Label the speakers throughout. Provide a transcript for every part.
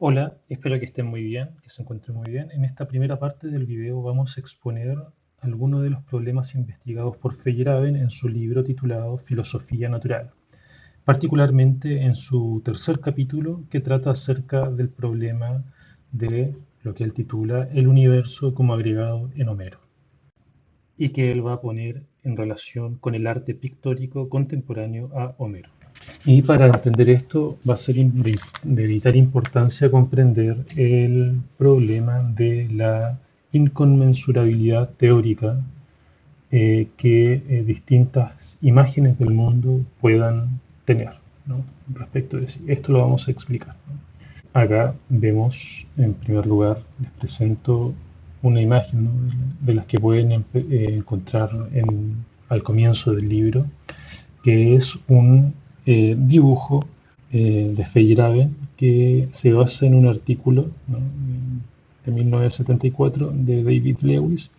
Speaker 1: Hola, espero que estén muy bien, que se encuentren muy bien. En esta primera parte del video vamos a exponer algunos de los problemas investigados por Feyerabend en su libro titulado Filosofía Natural, particularmente en su tercer capítulo que trata acerca del problema de lo que él titula El universo como agregado en Homero, y que él va a poner en relación con el arte pictórico contemporáneo a Homero. Y para entender esto va a ser de vital importancia comprender el problema de la inconmensurabilidad teórica que distintas imágenes del mundo puedan tener, ¿no? Respecto de sí. Esto lo vamos a explicar, ¿no? Acá vemos, en primer lugar, les presento una imagen, ¿no? De las que pueden encontrar al comienzo del libro, que es un dibujo de Feyerabend que se basa en un artículo, ¿no?, de 1974 de David Lewis,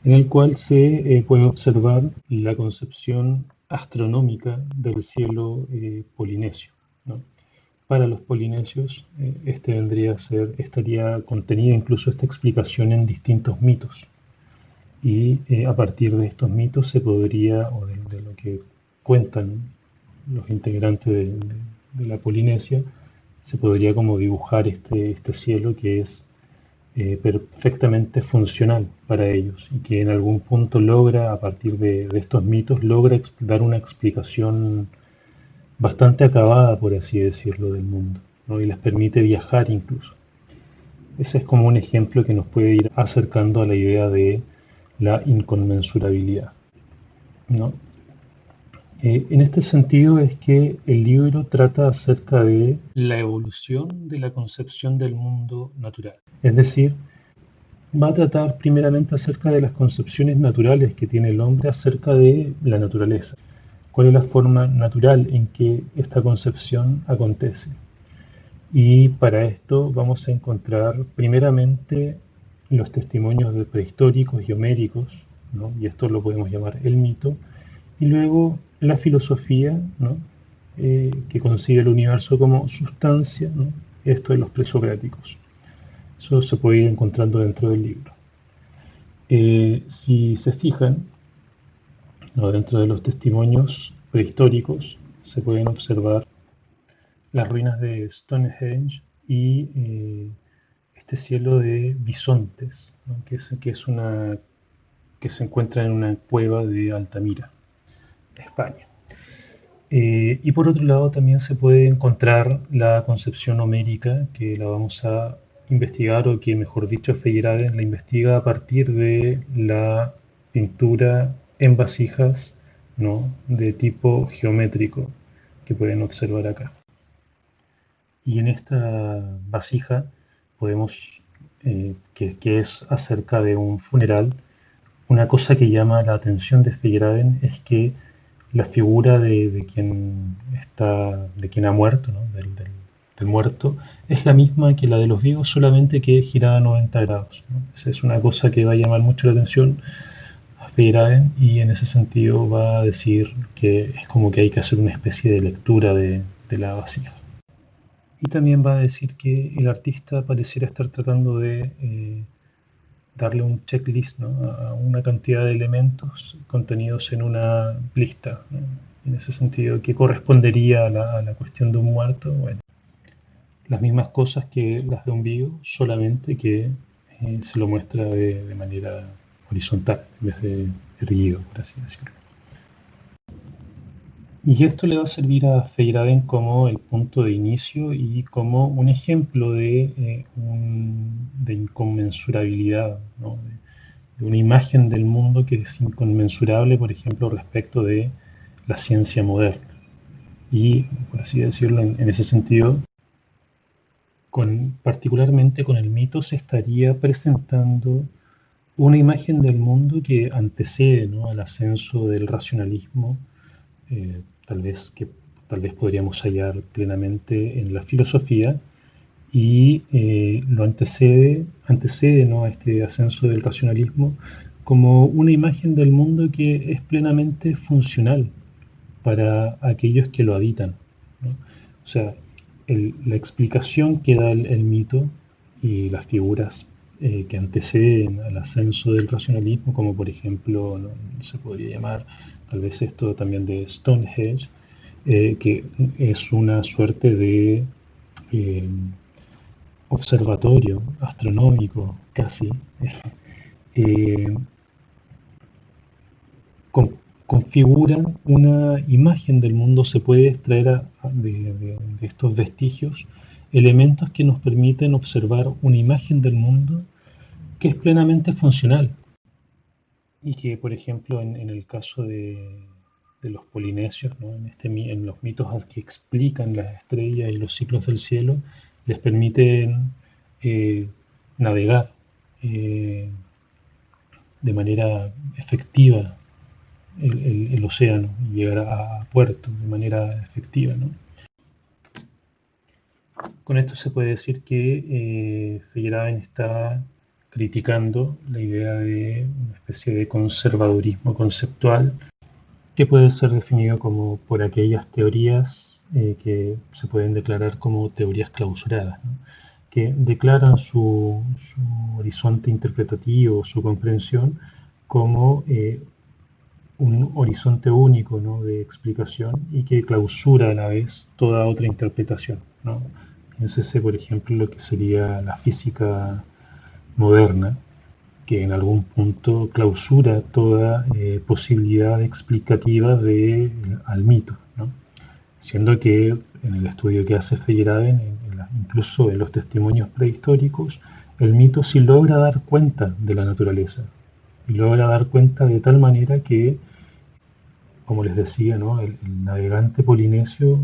Speaker 1: en el cual se puede observar la concepción astronómica del cielo polinesio, ¿no? Para los polinesios, este estaría contenida incluso esta explicación en distintos mitos. Y a partir de estos mitos se podría, o de lo que cuentan los integrantes de la Polinesia, se podría como dibujar este cielo que es perfectamente funcional para ellos y que en algún punto logra, a partir de estos mitos, logra dar una explicación bastante acabada, por así decirlo, del mundo, ¿no? Y les permite viajar incluso. Ese es como un ejemplo que nos puede ir acercando a la idea de la inconmensurabilidad, ¿no? En este sentido es que el libro trata acerca de la evolución de la concepción del mundo natural. Es decir, va a tratar primeramente acerca de las concepciones naturales que tiene el hombre acerca de la naturaleza. ¿Cuál es la forma natural en que esta concepción acontece? Y para esto vamos a encontrar primeramente los testimonios de prehistóricos y homéricos, ¿no? Y esto lo podemos llamar el mito, y luego la filosofía, ¿no?, que concibe el universo como sustancia, ¿no? Esto de los presocráticos. Eso se puede ir encontrando dentro del libro. Si se fijan, ¿no?, dentro de los testimonios prehistóricos se pueden observar las ruinas de Stonehenge y este cielo de bisontes, ¿no?, que se encuentra en una cueva de Altamira, España. Y por otro lado también se puede encontrar la concepción homérica, que la vamos a investigar, o que mejor dicho Feyerabend la investiga a partir de la pintura en vasijas, ¿no?, de tipo geométrico que pueden observar acá. Y en esta vasija podemos, que es acerca de un funeral, una cosa que llama la atención de Feyerabend es que la figura de quien ha muerto, ¿no?, del muerto, es la misma que la de los vivos, solamente que girada a 90 grados, ¿no? Esa es una cosa que va a llamar mucho la atención a Feyerabend, y en ese sentido va a decir que es como que hay que hacer una especie de lectura de la vasija. Y también va a decir que el artista pareciera estar tratando de darle un checklist, ¿no?, a una cantidad de elementos contenidos en una lista, ¿no? En ese sentido, ¿qué correspondería a la cuestión de un muerto? Bueno, las mismas cosas que las de un vivo, solamente que se lo muestra de manera horizontal, en vez de erguido, por así decirlo. Y esto le va a servir a Feyerabend como el punto de inicio y como un ejemplo de inconmensurabilidad, ¿no?, de una imagen del mundo que es inconmensurable, por ejemplo, respecto de la ciencia moderna. Y, por así decirlo, en ese sentido, particularmente con el mito, se estaría presentando una imagen del mundo que antecede, ¿no?, al ascenso del racionalismo, eh, tal vez que tal vez podríamos hallar plenamente en la filosofía, y lo antecede, ¿no?, a este ascenso del racionalismo como una imagen del mundo que es plenamente funcional para aquellos que lo habitan, ¿no? O sea, la explicación que da el mito y las figuras que anteceden al ascenso del racionalismo, como por ejemplo, ¿no? Se podría llamar tal vez esto también de Stonehenge, que es una suerte de eh, observatorio astronómico casi, eh, con- configuran una imagen del mundo, se puede extraer de estos vestigios elementos que nos permiten observar una imagen del mundo que es plenamente funcional y que, por ejemplo, en el caso de los polinesios, ¿no? En los mitos que explican las estrellas y los ciclos del cielo, les permiten eh, navegar eh, de manera efectiva el océano y llegar a puerto de manera efectiva, ¿no? Con esto se puede decir que Feyerabend está criticando la idea de una especie de conservadurismo conceptual que puede ser definido como por aquellas teorías que se pueden declarar como teorías clausuradas, ¿no? Que declaran su horizonte interpretativo, su comprensión, como un horizonte único, ¿no? De explicación y que clausura a la vez toda otra interpretación, ¿no? Piénsese, por ejemplo, lo que sería la física moderna, que en algún punto clausura toda posibilidad explicativa al mito, ¿no? Siendo que en el estudio que hace Feyerabend, incluso en los testimonios prehistóricos, el mito sí logra dar cuenta de la naturaleza y logra dar cuenta de tal manera que, como les decía, ¿no? El navegante polinesio,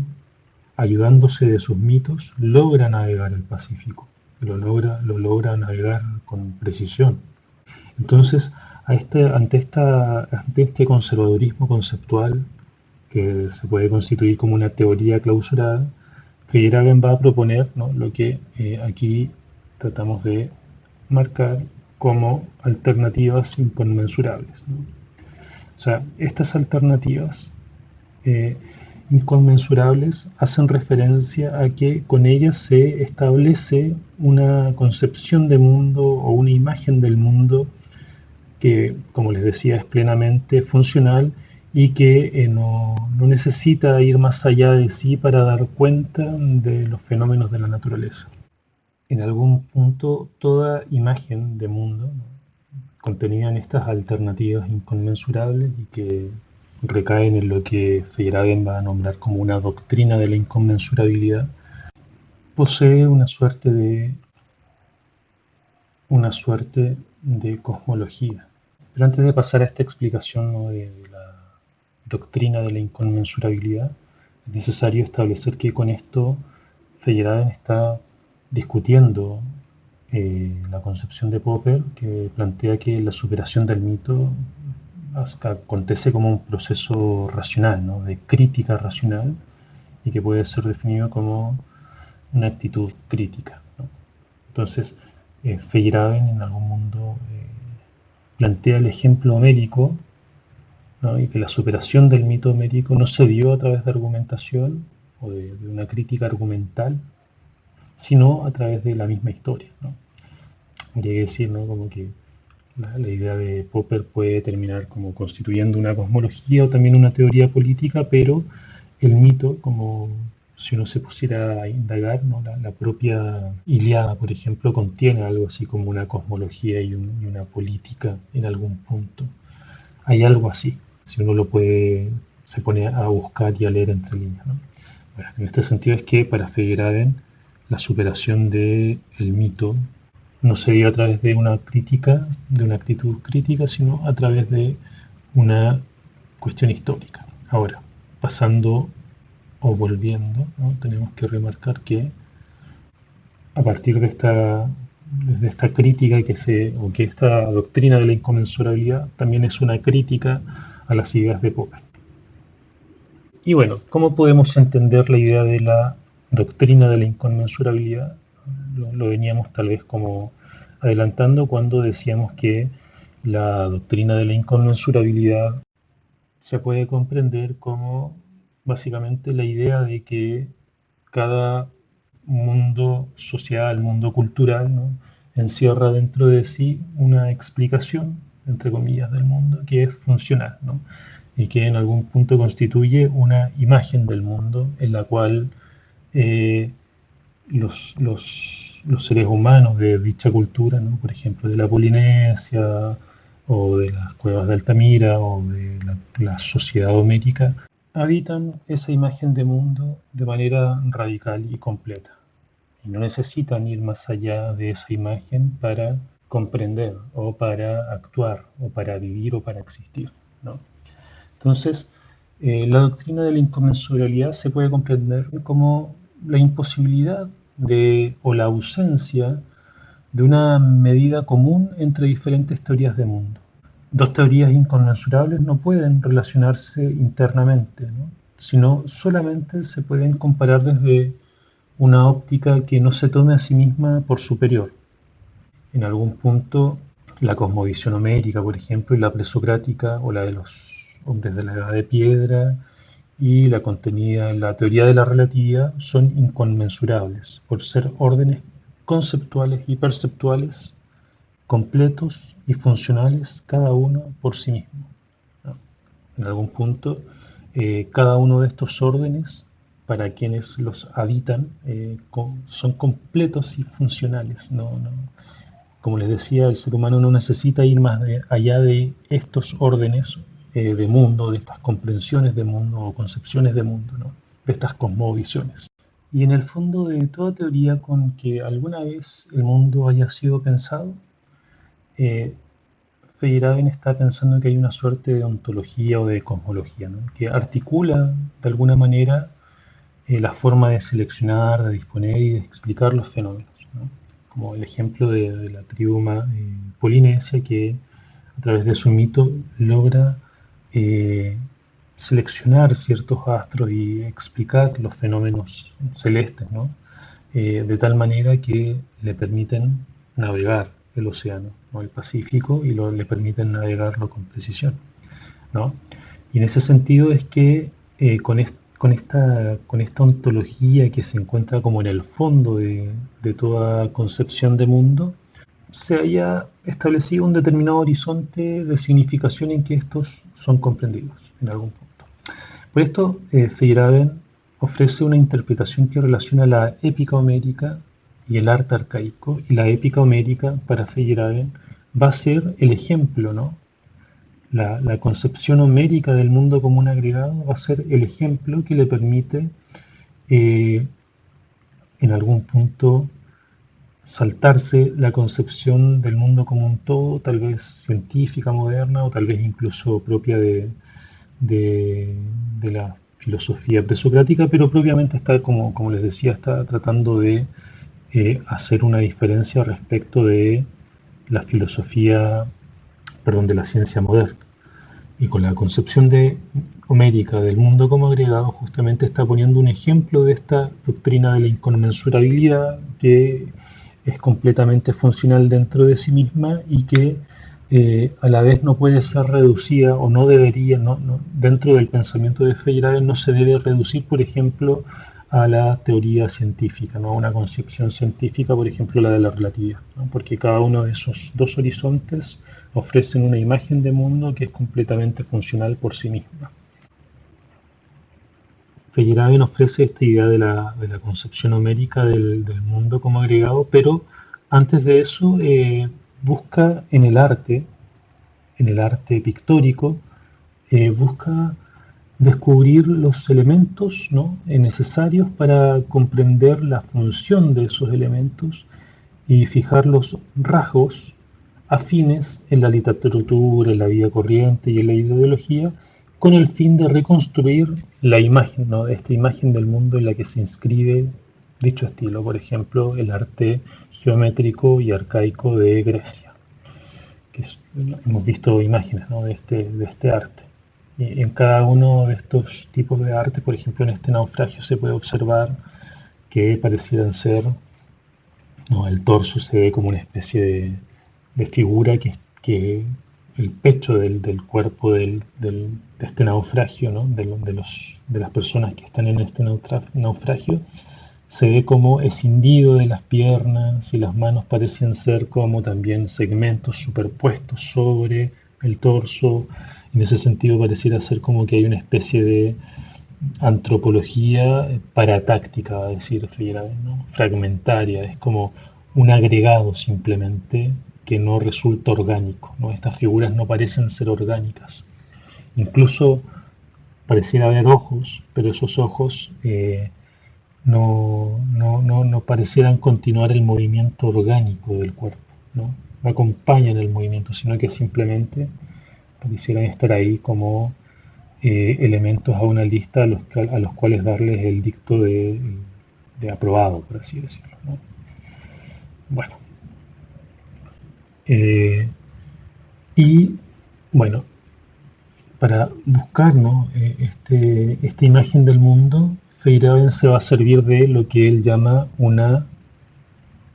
Speaker 1: ayudándose de sus mitos, logra navegar el Pacífico, lo logra navegar con precisión. Entonces, ante este conservadurismo conceptual que se puede constituir como una teoría clausurada, Feyerabend va a proponer, ¿no? Lo que aquí tratamos de marcar como alternativas inconmensurables, ¿no? O sea, estas alternativas eh, inconmensurables hacen referencia a que con ellas se establece una concepción de mundo o una imagen del mundo que, como les decía, es plenamente funcional y que no necesita ir más allá de sí para dar cuenta de los fenómenos de la naturaleza. En algún punto, toda imagen de mundo, ¿no? Contenida en estas alternativas inconmensurables y que recaen en lo que Feyerabend va a nombrar como una doctrina de la inconmensurabilidad, posee una suerte de cosmología. Pero antes de pasar a esta explicación, ¿no? de la doctrina de la inconmensurabilidad, es necesario establecer que con esto Feyerabend está discutiendo la concepción de Popper, que plantea que la superación del mito acontece como un proceso racional, ¿no? De crítica racional, y que puede ser definido como una actitud crítica, ¿no? Entonces, Feyerabend en algún mundo plantea el ejemplo homérico, ¿no? Y que la superación del mito homérico no se dio a través de argumentación o de una crítica argumental, sino a través de la misma historia, ¿no? Habría que decir, ¿no? Como que la idea de Popper puede terminar como constituyendo una cosmología o también una teoría política, pero el mito, como si uno se pusiera a indagar, ¿no? La propia Ilíada, por ejemplo, contiene algo así como una cosmología y una política en algún punto. Hay algo así, si uno se pone a buscar y a leer entre líneas, ¿no? Bueno, en este sentido es que para Feyerabend la superación del mito no se dio a través de una crítica, de una actitud crítica, sino a través de una cuestión histórica. Ahora, pasando o volviendo, ¿no? Tenemos que remarcar que a partir de esta crítica o que esta doctrina de la inconmensurabilidad también es una crítica a las ideas de Popper. Y bueno, ¿cómo podemos entender la idea de la doctrina de la inconmensurabilidad? Lo veníamos tal vez como adelantando cuando decíamos que la doctrina de la inconmensurabilidad se puede comprender como básicamente la idea de que cada mundo social, mundo cultural, ¿no? Encierra dentro de sí una explicación, entre comillas, del mundo que es funcional, ¿no? Y que en algún punto constituye una imagen del mundo en la cual eh, los seres humanos de dicha cultura, ¿no? Por ejemplo, de la Polinesia o de las cuevas de Altamira o de la sociedad homérica, habitan esa imagen de mundo de manera radical y completa. Y no necesitan ir más allá de esa imagen para comprender o para actuar o para vivir o para existir, ¿no? Entonces, la doctrina de la inconmensurabilidad se puede comprender como la imposibilidad o la ausencia de una medida común entre diferentes teorías de mundo. Dos teorías inconmensurables no pueden relacionarse internamente, ¿no? Sino solamente se pueden comparar desde una óptica que no se tome a sí misma por superior. En algún punto, la cosmovisión homérica, por ejemplo, y la presocrática o la de los hombres de la edad de piedra y la contenida en la teoría de la relatividad son inconmensurables por ser órdenes conceptuales y perceptuales completos y funcionales cada uno por sí mismo, ¿no? En algún punto, cada uno de estos órdenes, para quienes los habitan, son completos y funcionales. Como les decía, el ser humano no necesita ir más allá de estos órdenes de mundo, de estas comprensiones de mundo o concepciones de mundo, ¿no? De estas cosmovisiones. Y en el fondo de toda teoría con que alguna vez el mundo haya sido pensado, eh, Feyerabend está pensando que hay una suerte de ontología o de cosmología, ¿no? Que articula de alguna manera la forma de seleccionar, de disponer y de explicar los fenómenos, ¿no? Como el ejemplo de la tribu polinesia que a través de su mito logra eh, seleccionar ciertos astros y explicar los fenómenos celestes, ¿no? De tal manera que le permiten navegar el océano, ¿no? El Pacífico, y le permiten navegarlo con precisión, ¿no? Y en ese sentido es que con esta ontología que se encuentra como en el fondo de toda concepción de mundo, se haya establecido un determinado horizonte de significación en que estos son comprendidos en algún punto. Por esto, Feyerabend ofrece una interpretación que relaciona la épica homérica y el arte arcaico, y la épica homérica para Feyerabend va a ser el ejemplo, ¿no? La concepción homérica del mundo como un agregado va a ser el ejemplo que le permite en algún punto saltarse la concepción del mundo como un todo, tal vez científica, moderna, o tal vez incluso propia de la filosofía presocrática, pero propiamente está, como les decía, está tratando de hacer una diferencia respecto de la filosofía, perdón, de la ciencia moderna. Y con la concepción homérica del mundo como agregado, justamente está poniendo un ejemplo de esta doctrina de la inconmensurabilidad que es completamente funcional dentro de sí misma y que a la vez no puede ser reducida o no debería, dentro del pensamiento de Feyerabend no se debe reducir, por ejemplo, a la teoría científica, ¿no? A una concepción científica, por ejemplo, la de la relatividad, ¿no? Porque cada uno de esos dos horizontes ofrecen una imagen de mundo que es completamente funcional por sí misma. Feyerabend ofrece esta idea de la concepción homérica del mundo como agregado, pero antes de eso busca en el arte pictórico, busca descubrir los elementos, ¿no? necesarios para comprender la función de esos elementos y fijar los rasgos afines en la literatura, en la vida corriente y en la ideología, con el fin de reconstruir la imagen, ¿no? Esta imagen del mundo en la que se inscribe dicho estilo, por ejemplo, el arte geométrico y arcaico de Grecia, hemos visto imágenes, ¿no? de este arte. Y en cada uno de estos tipos de arte, por ejemplo, en este naufragio se puede observar que parecieran ser, ¿no? El torso se ve como una especie de figura que el pecho del cuerpo de este naufragio, ¿no? de las personas que están en este naufragio, se ve como escindido de las piernas y las manos parecen ser como también segmentos superpuestos sobre el torso. En ese sentido pareciera ser como que hay una especie de antropología paratáctica, va a decir Feyerabend, ¿no? Fragmentaria, es como un agregado simplemente que no resulta orgánico, ¿no? Estas figuras no parecen ser orgánicas. Incluso pareciera haber ojos, pero esos ojos no parecieran continuar el movimiento orgánico del cuerpo, ¿no? No acompañan el movimiento, sino que simplemente parecieran estar ahí como elementos a una lista a los cuales darles el dicto de aprobado, por así decirlo, ¿no? Bueno, eh, y bueno, para buscar, ¿no? Esta imagen del mundo, Feyerabend se va a servir de lo que él llama una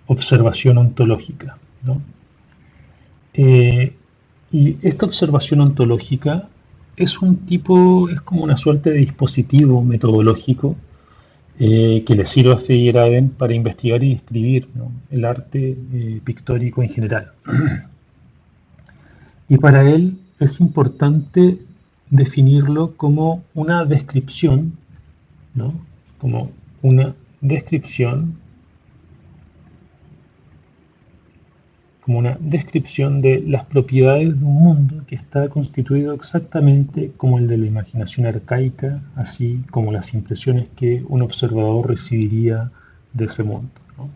Speaker 1: observación ontológica, ¿no? Eh, y esta observación ontológica es como una suerte de dispositivo metodológico que le sirve a Feyerabend para investigar y describir, ¿no? El arte pictórico en general. Y para él es importante definirlo como una descripción, ¿no? Como una descripción como una descripción de las propiedades de un mundo que está constituido exactamente como el de la imaginación arcaica, así como las impresiones que un observador recibiría de ese mundo, ¿no?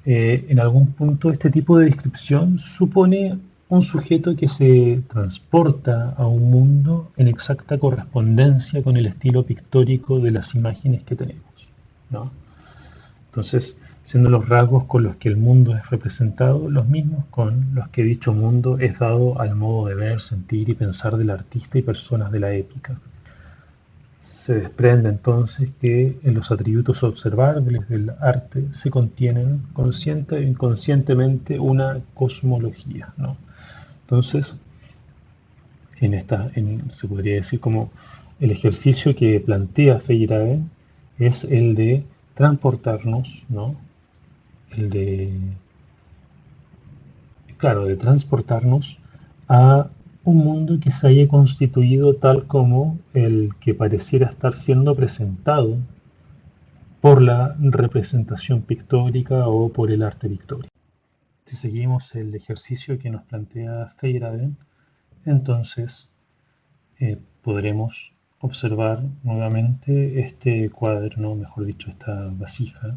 Speaker 1: En algún punto este tipo de descripción supone un sujeto que se transporta a un mundo en exacta correspondencia con el estilo pictórico de las imágenes que tenemos, ¿no? Entonces, siendo los rasgos con los que el mundo es representado los mismos con los que dicho mundo es dado al modo de ver, sentir y pensar del artista y personas de la épica. Se desprende entonces que en los atributos observables del arte se contienen consciente e inconscientemente una cosmología, ¿no? Entonces, se podría decir como el ejercicio que plantea Feyerabend es el de transportarnos, ¿no? El de, claro, de transportarnos a un mundo que se haya constituido tal como el que pareciera estar siendo presentado por la representación pictórica o por el arte pictórico. Si seguimos el ejercicio que nos plantea Feyerabend, entonces podremos observar nuevamente este cuadro, ¿no? Mejor dicho, esta vasija,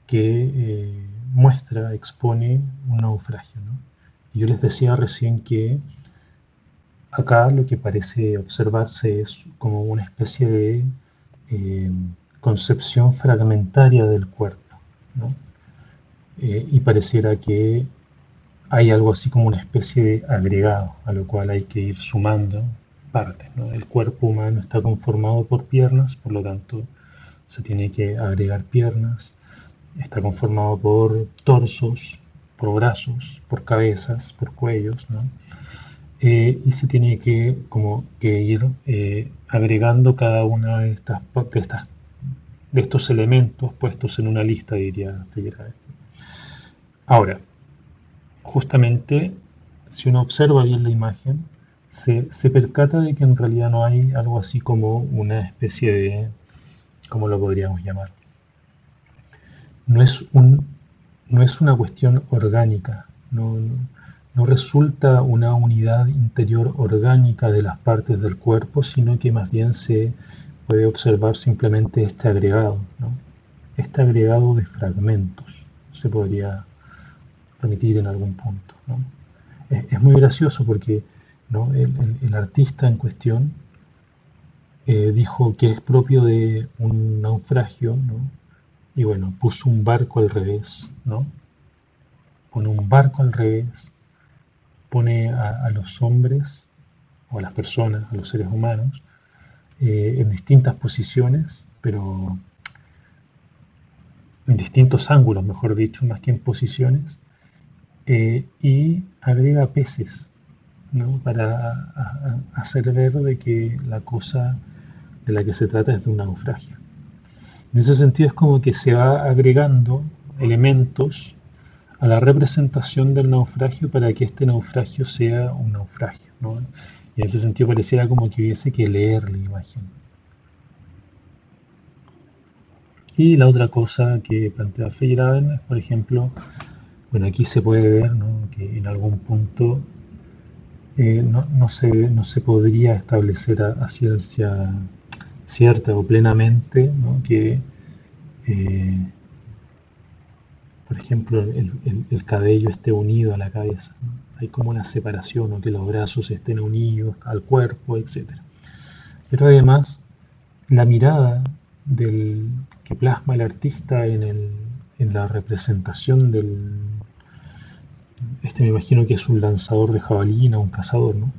Speaker 1: que muestra, expone un naufragio, ¿no? Y yo les decía recién que acá lo que parece observarse es como una especie de eh, concepción fragmentaria del cuerpo, ¿no? Y pareciera que hay algo así como una especie de agregado a lo cual hay que ir sumando partes, ¿no? El cuerpo humano está conformado por piernas, por lo tanto se tiene que agregar piernas. Está conformado por torsos, por brazos, por cabezas, por cuellos, ¿no? Y se tiene que como que ir agregando cada una de estos elementos puestos en una lista, diría Feyerabend. Ahora, justamente, si uno observa bien la imagen, se percata de que en realidad no hay algo así como una especie de, ¿cómo lo podríamos llamar? No es, no es una cuestión orgánica, no resulta una unidad interior orgánica de las partes del cuerpo, sino que más bien se puede observar simplemente este agregado, ¿no? Este agregado de fragmentos, se podría remitir en algún punto, ¿no? Es muy gracioso porque, ¿no? El artista en cuestión dijo que es propio de un naufragio, ¿no? Y bueno, puso un barco al revés, ¿no? Pone un barco al revés, pone a los hombres, o a las personas, a los seres humanos, en distintas posiciones, pero en distintos ángulos, mejor dicho, más que en posiciones, y agrega peces, ¿no? Para hacer ver de que la cosa de la que se trata es de un naufragio. En ese sentido es como que se va agregando elementos a la representación del naufragio para que este naufragio sea un naufragio, ¿no? Y en ese sentido pareciera como que hubiese que leer la imagen. Y la otra cosa que plantea Feyerabend es, por ejemplo, bueno, aquí se puede ver, ¿no?, que en algún punto no se podría establecer a ciencia cierta o plenamente, ¿no?, que, eh, por ejemplo, el cabello esté unido a la cabeza, ¿no? Hay como una separación, o que los brazos estén unidos al cuerpo, etcétera. Pero además, la mirada que plasma el artista en la representación me imagino que es un lanzador de jabalina, un cazador, ¿no?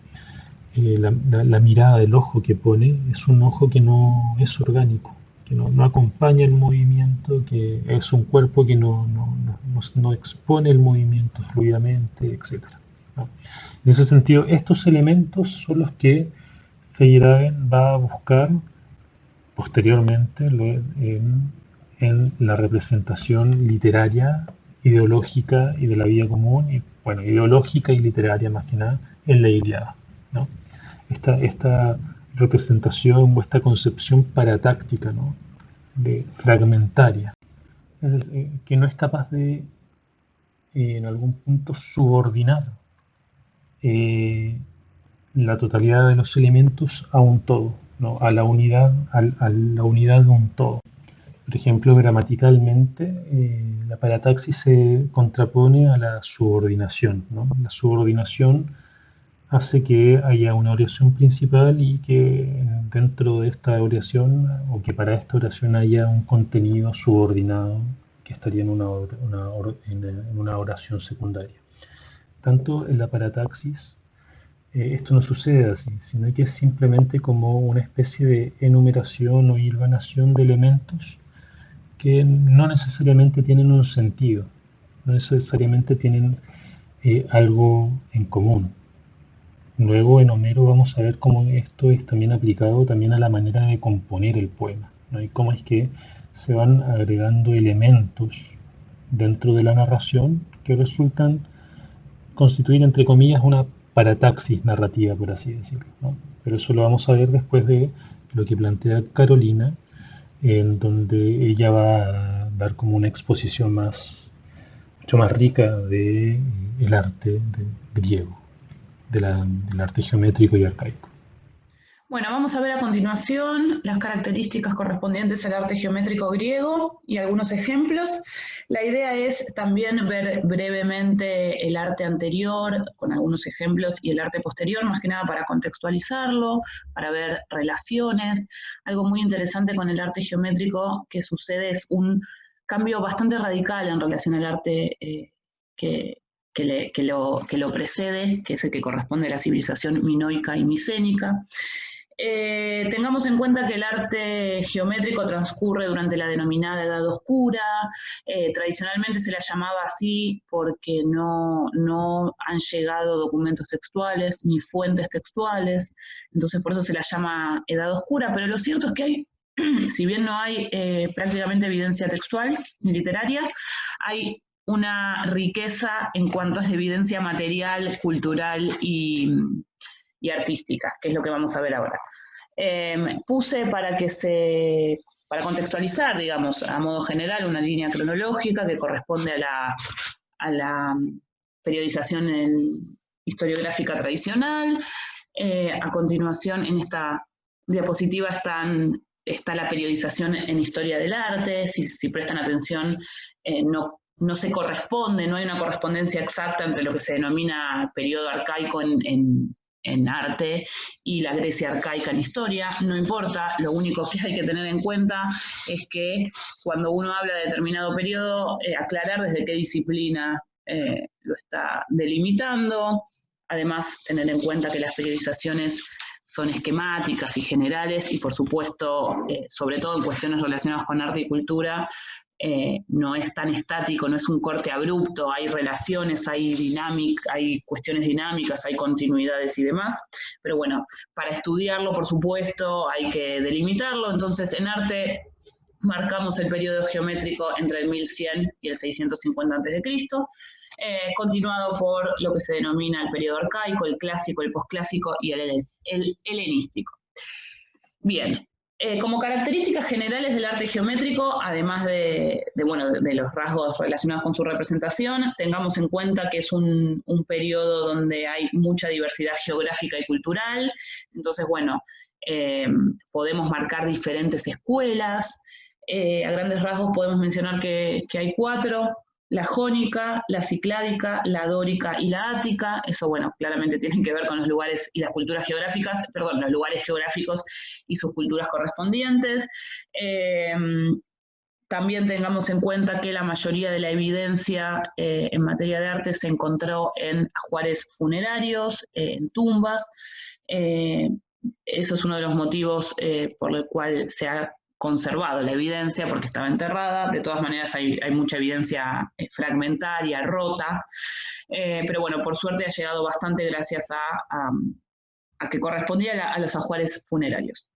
Speaker 1: La mirada del ojo que pone es un ojo que no es orgánico, que no acompaña el movimiento, que es un cuerpo que no expone el movimiento fluidamente, etcétera, ¿no? En ese sentido, estos elementos son los que Feyerabend va a buscar posteriormente en la representación literaria, ideológica y de la vida común, y bueno, ideológica y literaria más que nada, en la Ilíada, ¿no? Esta representación o esta concepción paratáctica, ¿no?, fragmentaria, que no es capaz de, en algún punto, subordinar eh, la totalidad de los elementos a un todo, ¿no?, a la unidad de un todo. Por ejemplo, gramaticalmente, la parataxis se contrapone a la subordinación, ¿no? La subordinación hace que haya una oración principal y que dentro de esta oración, o que para esta oración haya un contenido subordinado que estaría en una oración secundaria. Tanto en la parataxis, esto no sucede así, sino que es simplemente como una especie de enumeración o hilvanación de elementos que no necesariamente tienen un sentido, no necesariamente tienen algo en común. Luego en Homero vamos a ver cómo esto es también aplicado también a la manera de componer el poema, ¿no? Y cómo es que se van agregando elementos dentro de la narración que resultan constituir, entre comillas, una parataxis narrativa, por así decirlo, ¿no? Pero eso lo vamos a ver después de lo que plantea Carolina, en donde ella va a dar como una exposición mucho más rica del arte griego, del arte geométrico y arcaico.
Speaker 2: Bueno, vamos a ver a continuación las características correspondientes al arte geométrico griego y algunos ejemplos. La idea es también ver brevemente el arte anterior con algunos ejemplos y el arte posterior, más que nada para contextualizarlo, para ver relaciones. Algo muy interesante con el arte geométrico que sucede es un cambio bastante radical en relación al arte que lo precede, que es el que corresponde a la civilización minoica y micénica. Tengamos en cuenta que el arte geométrico transcurre durante la denominada Edad Oscura. Tradicionalmente se la llamaba así porque no han llegado documentos textuales ni fuentes textuales, entonces por eso se la llama Edad Oscura, pero lo cierto es que hay, si bien no hay prácticamente evidencia textual ni literaria, hay una riqueza en cuanto a evidencia material, cultural y artística, que es lo que vamos a ver ahora. Puse para contextualizar, digamos, a modo general, una línea cronológica que corresponde a la periodización historiográfica tradicional. A continuación, en esta diapositiva está la periodización en historia del arte. Si prestan atención, no se corresponde, no hay una correspondencia exacta entre lo que se denomina periodo arcaico en arte y la Grecia arcaica en historia. No importa, lo único que hay que tener en cuenta es que cuando uno habla de determinado periodo, aclarar desde qué disciplina lo está delimitando. Además, tener en cuenta que las periodizaciones son esquemáticas y generales y, por supuesto, sobre todo en cuestiones relacionadas con arte y cultura, no es tan estático, no es un corte abrupto, hay relaciones, hay cuestiones dinámicas, hay continuidades y demás, pero bueno, para estudiarlo, por supuesto, hay que delimitarlo. Entonces, en arte marcamos el periodo geométrico entre el 1100 y el 650 a.C., continuado por lo que se denomina el periodo arcaico, el clásico, el posclásico y el helenístico. Bien, como características generales del arte geométrico, además de los rasgos relacionados con su representación, tengamos en cuenta que es un periodo donde hay mucha diversidad geográfica y cultural. Entonces, bueno, podemos marcar diferentes escuelas. A grandes rasgos podemos mencionar que hay 4: la jónica, la cicládica, la dórica y la ática. Eso, bueno, claramente tiene que ver con los lugares y las culturas geográficas, perdón, los lugares geográficos y sus culturas correspondientes. También tengamos en cuenta que la mayoría de la evidencia en materia de arte se encontró en ajuares funerarios, en tumbas. Eso es uno de los motivos por el cual se ha conservado la evidencia, porque estaba enterrada. De todas maneras hay mucha evidencia fragmentaria, rota, pero bueno, por suerte ha llegado bastante gracias a que correspondía a los ajuares funerarios.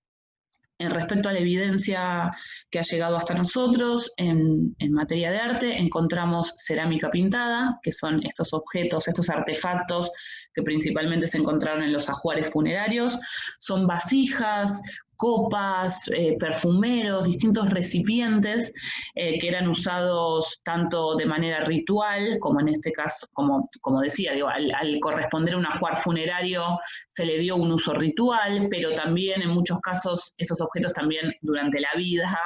Speaker 2: Respecto a la evidencia que ha llegado hasta nosotros en materia de arte, encontramos cerámica pintada, que son estos objetos, estos artefactos que principalmente se encontraron en los ajuares funerarios. Son vasijas, copas, perfumeros, distintos recipientes que eran usados tanto de manera ritual, como en este caso, como decía, digo, al corresponder a un ajuar funerario se le dio un uso ritual, pero también en muchos casos esos objetos también durante la vida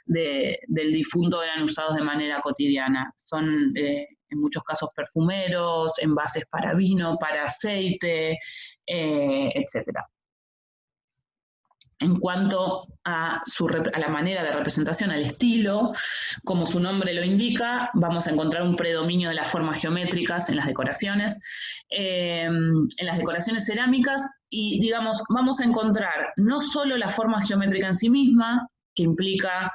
Speaker 2: del difunto eran usados de manera cotidiana. Son en muchos casos perfumeros, envases para vino, para aceite, etcétera. En cuanto a la manera de representación, al estilo, como su nombre lo indica, vamos a encontrar un predominio de las formas geométricas en las decoraciones cerámicas, y digamos, vamos a encontrar no solo la forma geométrica en sí misma, que implica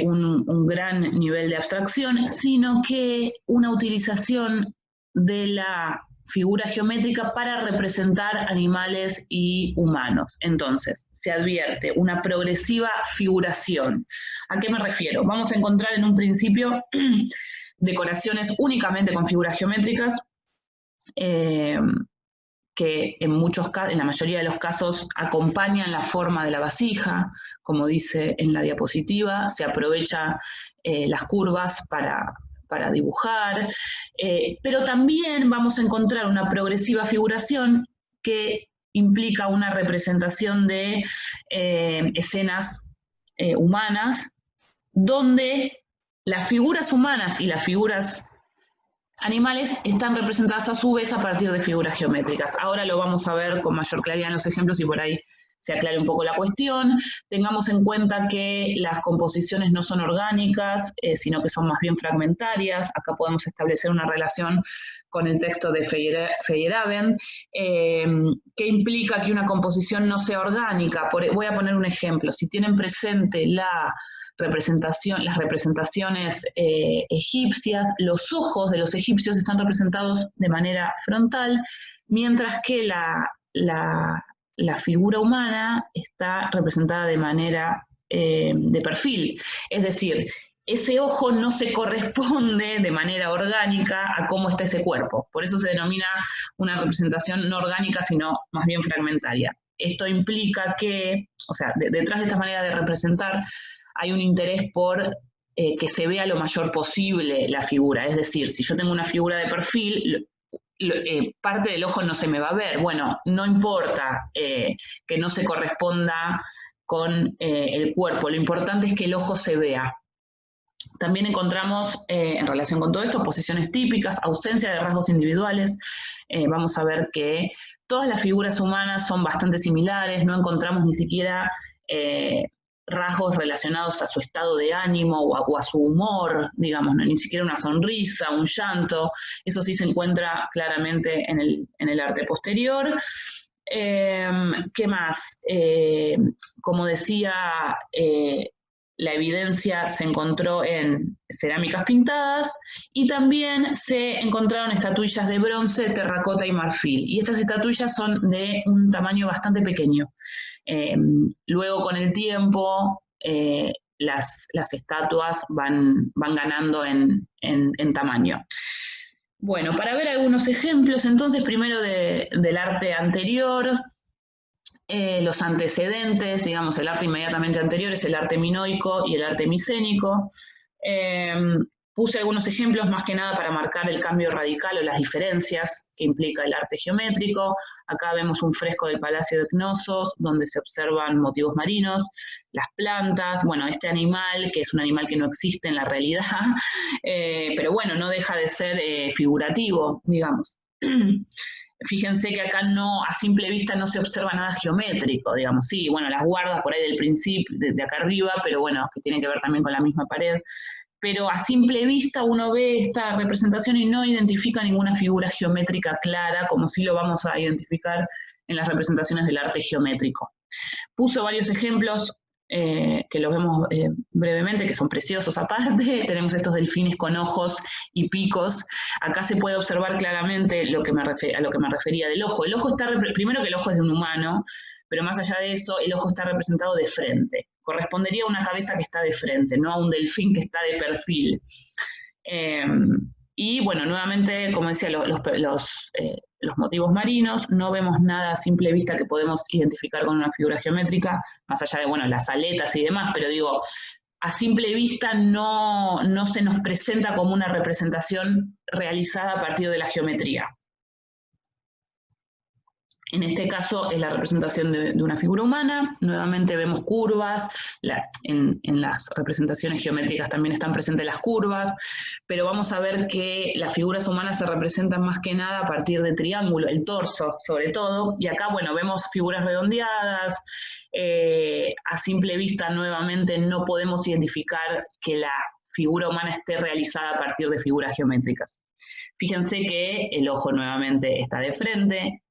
Speaker 2: un gran nivel de abstracción, sino que una utilización de la figura geométrica para representar animales y humanos. Entonces, se advierte una progresiva figuración. ¿A qué me refiero? Vamos a encontrar en un principio decoraciones únicamente con figuras geométricas, que en la mayoría de los casos acompañan la forma de la vasija, como dice en la diapositiva. Se aprovecha las curvas para dibujar, pero también vamos a encontrar una progresiva figuración que implica una representación de escenas humanas, donde las figuras humanas y las figuras animales están representadas a su vez a partir de figuras geométricas. Ahora lo vamos a ver con mayor claridad en los ejemplos y por ahí se aclare un poco la cuestión. Tengamos en cuenta que las composiciones no son orgánicas, sino que son más bien fragmentarias. Acá podemos establecer una relación con el texto de Feyerabend, que implica que una composición no sea orgánica. Voy a poner un ejemplo. Si tienen presente las representaciones egipcias, los ojos de los egipcios están representados de manera frontal, mientras que la figura humana está representada de manera de perfil. Es decir, ese ojo no se corresponde de manera orgánica a cómo está ese cuerpo. Por eso se denomina una representación no orgánica, sino más bien fragmentaria. Esto implica que, o sea, detrás de esta manera de representar hay un interés por que se vea lo mayor posible la figura. Es decir, si yo tengo una figura de perfil, parte del ojo no se me va a ver. Bueno, no importa que no se corresponda con el cuerpo, lo importante es que el ojo se vea. También encontramos, en relación con todo esto, posiciones típicas, ausencia de rasgos individuales. Vamos a ver que todas las figuras humanas son bastante similares, no encontramos ni siquiera rasgos relacionados a su estado de ánimo o a su humor, digamos, ¿no? Ni siquiera una sonrisa, un llanto. Eso sí se encuentra claramente en el arte posterior. ¿Qué más? Como decía, la evidencia se encontró en cerámicas pintadas y también se encontraron estatuillas de bronce, terracota y marfil. Y estas estatuillas son de un tamaño bastante pequeño. Luego, con el tiempo, las estatuas van ganando en tamaño. Bueno, para ver algunos ejemplos, entonces, primero del arte anterior, los antecedentes, digamos, el arte inmediatamente anterior es el arte minoico y el arte micénico. Puse algunos ejemplos más que nada para marcar el cambio radical o las diferencias que implica el arte geométrico. Acá vemos un fresco del Palacio de Cnosos, donde se observan motivos marinos, las plantas, bueno, este animal, que es un animal que no existe en la realidad, pero bueno, no deja de ser figurativo, digamos. Fíjense que acá no, a simple vista no se observa nada geométrico, digamos, sí, bueno, las guardas por ahí del principio, de acá arriba, pero bueno, que tiene que ver también con la misma pared, pero a simple vista uno ve esta representación y no identifica ninguna figura geométrica clara, como sí lo vamos a identificar en las representaciones del arte geométrico. Puso varios ejemplos que los vemos brevemente, que son preciosos aparte. Tenemos estos delfines con ojos y picos. Acá se puede observar claramente a lo que me refería del ojo. El ojo está, primero que el ojo es de un humano, pero más allá de eso, el ojo está representado de frente. Correspondería a una cabeza que está de frente, no a un delfín que está de perfil. Y bueno, nuevamente, como decía, los motivos marinos, no vemos nada a simple vista que podemos identificar con una figura geométrica, más allá de, bueno, las aletas y demás, pero digo, a simple vista no se nos presenta como una representación realizada a partir de la geometría. En este caso es la representación de una figura humana. Nuevamente vemos curvas, en las representaciones geométricas también están presentes las curvas, pero vamos a ver que las figuras humanas se representan más que nada a partir de triángulo, el torso sobre todo, y acá, bueno, vemos figuras redondeadas. A simple vista nuevamente no podemos identificar que la figura humana esté realizada a partir de figuras geométricas. Fíjense que el ojo nuevamente está de frente,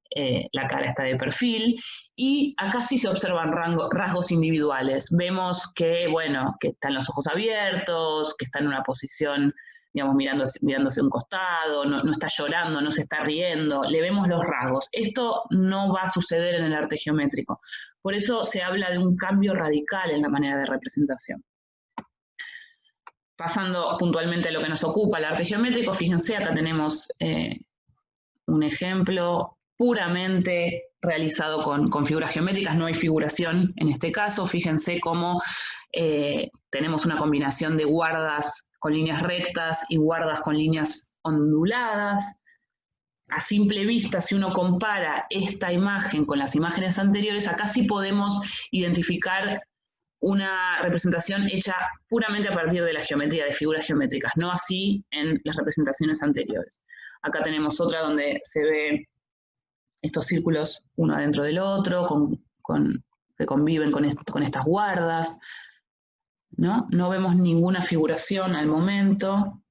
Speaker 2: la cara está de perfil, y acá sí se observan rasgos individuales. Vemos que, bueno, que están los ojos abiertos, que está en una posición, digamos, mirándose a un costado, no está llorando, no se está riendo, le vemos los rasgos. Esto no va a suceder en el arte geométrico. Por eso se habla de un cambio radical en la manera de representación. Pasando puntualmente a lo que nos ocupa, el arte geométrico, fíjense, acá tenemos un ejemplo puramente realizado con figuras geométricas, no hay figuración en este caso. Fíjense cómo tenemos una combinación de guardas con líneas rectas y guardas con líneas onduladas. A simple vista, si uno compara esta imagen con las imágenes anteriores, acá sí podemos identificar una representación hecha puramente a partir de la geometría, de figuras geométricas, no así en las representaciones anteriores. Acá tenemos otra donde se ve estos círculos uno adentro del otro, que conviven con estas guardas, ¿no? No vemos ninguna figuración al momento.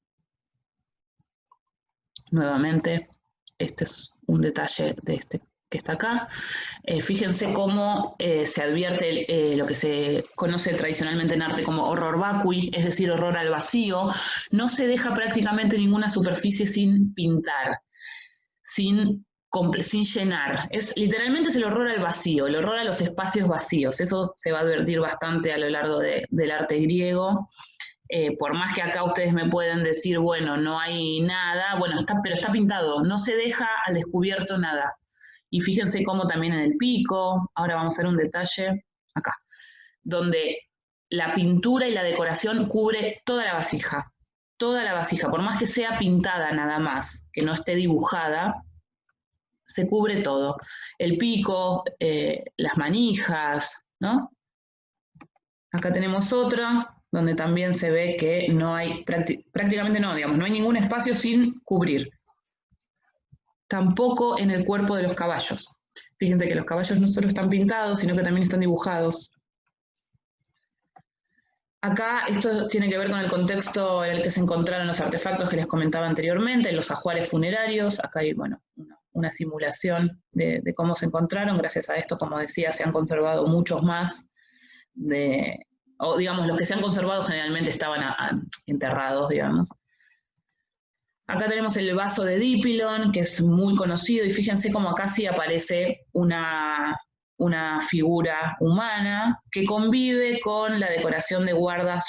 Speaker 2: Nuevamente, este es un detalle de este que está acá. Fíjense cómo se advierte lo que se conoce tradicionalmente en arte como horror vacui, es decir, horror al vacío. No se deja prácticamente ninguna superficie sin pintar, sin llenar. Literalmente es el horror al vacío, el horror a los espacios vacíos. Eso se va a advertir bastante a lo largo del arte griego. Por más que acá ustedes me pueden decir, bueno, no hay nada, bueno, pero está pintado, no se deja al descubierto nada. Y fíjense cómo también en el pico, ahora vamos a ver un detalle acá, donde la pintura y la decoración cubre toda la vasija, por más que sea pintada nada más, que no esté dibujada, se cubre todo. El pico, las manijas, ¿no? Acá tenemos otra, donde también se ve que no hay, prácticamente no, digamos, no hay ningún espacio sin cubrir. Tampoco en el cuerpo de los caballos. Fíjense que los caballos no solo están pintados, sino que también están dibujados. Acá esto tiene que ver con el contexto en el que se encontraron los artefactos que les comentaba anteriormente, los ajuares funerarios. Acá hay, bueno, una simulación de cómo se encontraron. Gracias a esto, como decía, se han conservado muchos más o digamos, los que se han conservado generalmente estaban enterrados, digamos. Acá tenemos el vaso de Dipylon, que es muy conocido, y fíjense cómo acá sí aparece una una figura humana que convive con la decoración de guardas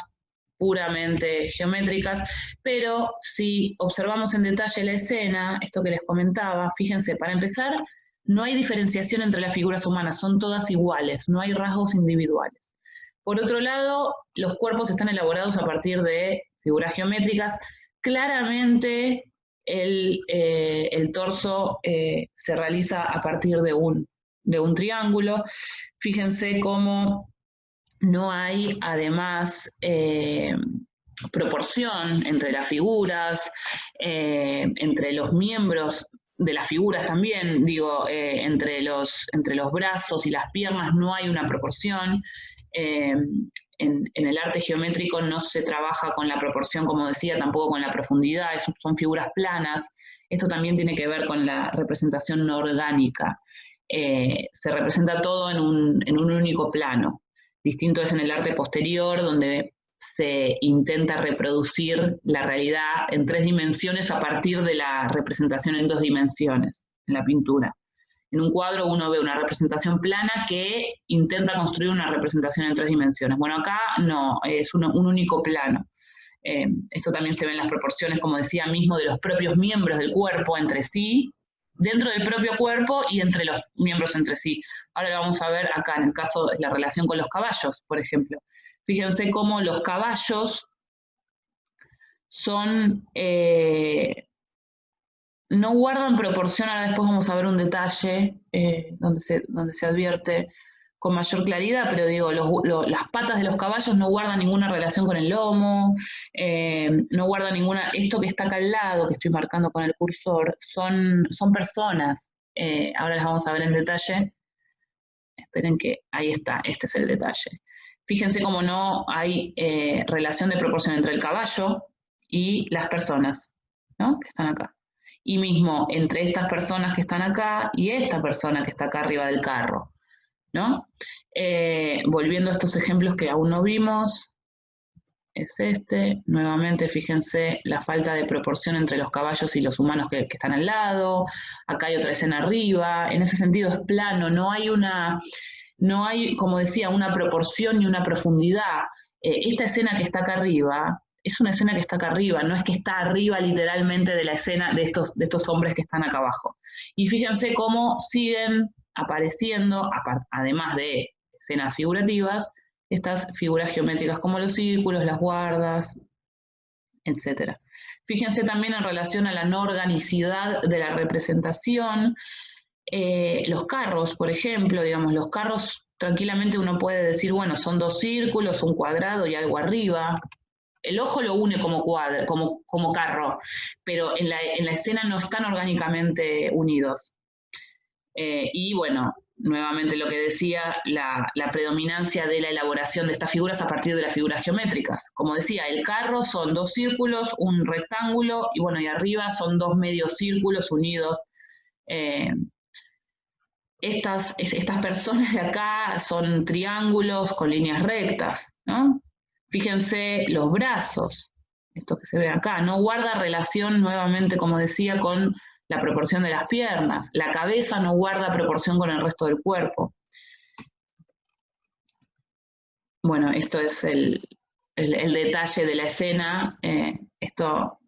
Speaker 2: puramente geométricas, pero si observamos en detalle la escena, esto que les comentaba, fíjense, para empezar, no hay diferenciación entre las figuras humanas, son todas iguales, no hay rasgos individuales. Por otro lado, los cuerpos están elaborados a partir de figuras geométricas. Claramente el torso se realiza a partir de un triángulo. Fíjense cómo no hay, además, proporción entre las figuras, entre los miembros de las figuras también, digo, entre los brazos y las piernas no hay una proporción. En el arte geométrico no se trabaja con la proporción, como decía, tampoco con la profundidad, son figuras planas. Esto también tiene que ver con la representación no orgánica. Se representa todo en un único plano. Distinto es en el arte posterior, donde se intenta reproducir la realidad en 3 dimensiones a partir de la representación en 2 dimensiones, en la pintura. En un cuadro uno ve una representación plana que intenta construir una representación en 3 dimensiones. Bueno, acá no, es un único plano. Esto también se ve en las proporciones, como decía mismo, de los propios miembros del cuerpo entre sí, dentro del propio cuerpo y entre los miembros entre sí. Ahora lo vamos a ver acá en el caso de la relación con los caballos, por ejemplo. Fíjense cómo los caballos son... no guardan proporción, ahora después vamos a ver un detalle donde se advierte con mayor claridad, pero digo, las patas de los caballos no guardan ninguna relación con el lomo, no guardan ninguna, esto que está acá al lado, que estoy marcando con el cursor, son personas, ahora las vamos a ver en detalle, esperen que ahí está, este es el detalle. Fíjense cómo no hay relación de proporción entre el caballo y las personas, ¿no?, que están acá. Y mismo entre estas personas que están acá y esta persona que está acá arriba del carro, ¿no? Volviendo a estos ejemplos que aún no vimos, es este. Nuevamente, fíjense la falta de proporción entre los caballos y los humanos que están al lado. Acá hay otra escena arriba. En ese sentido es plano, no hay, como decía, una proporción ni una profundidad. Esta escena que está acá arriba es una escena que está acá arriba, no es que está arriba literalmente de la escena de estos hombres que están acá abajo. Y fíjense cómo siguen apareciendo, además de escenas figurativas, estas figuras geométricas como los círculos, las guardas, etc. Fíjense también en relación a la no organicidad de la representación, los carros, por ejemplo, digamos, los carros tranquilamente uno puede decir, bueno, son 2 círculos, un cuadrado y algo arriba. El ojo lo une como carro, pero en la escena no están orgánicamente unidos. Y bueno, nuevamente lo que decía, la predominancia de la elaboración de estas figuras a partir de las figuras geométricas. Como decía, el carro son 2 círculos, un rectángulo, y bueno, y arriba son 2 medios círculos unidos. Estas personas de acá son triángulos con líneas rectas, ¿no? Fíjense los brazos, esto que se ve acá, no guarda relación, nuevamente, como decía, con la proporción de las piernas. La cabeza no guarda proporción con el resto del cuerpo. Bueno, esto es el detalle de la escena. Esto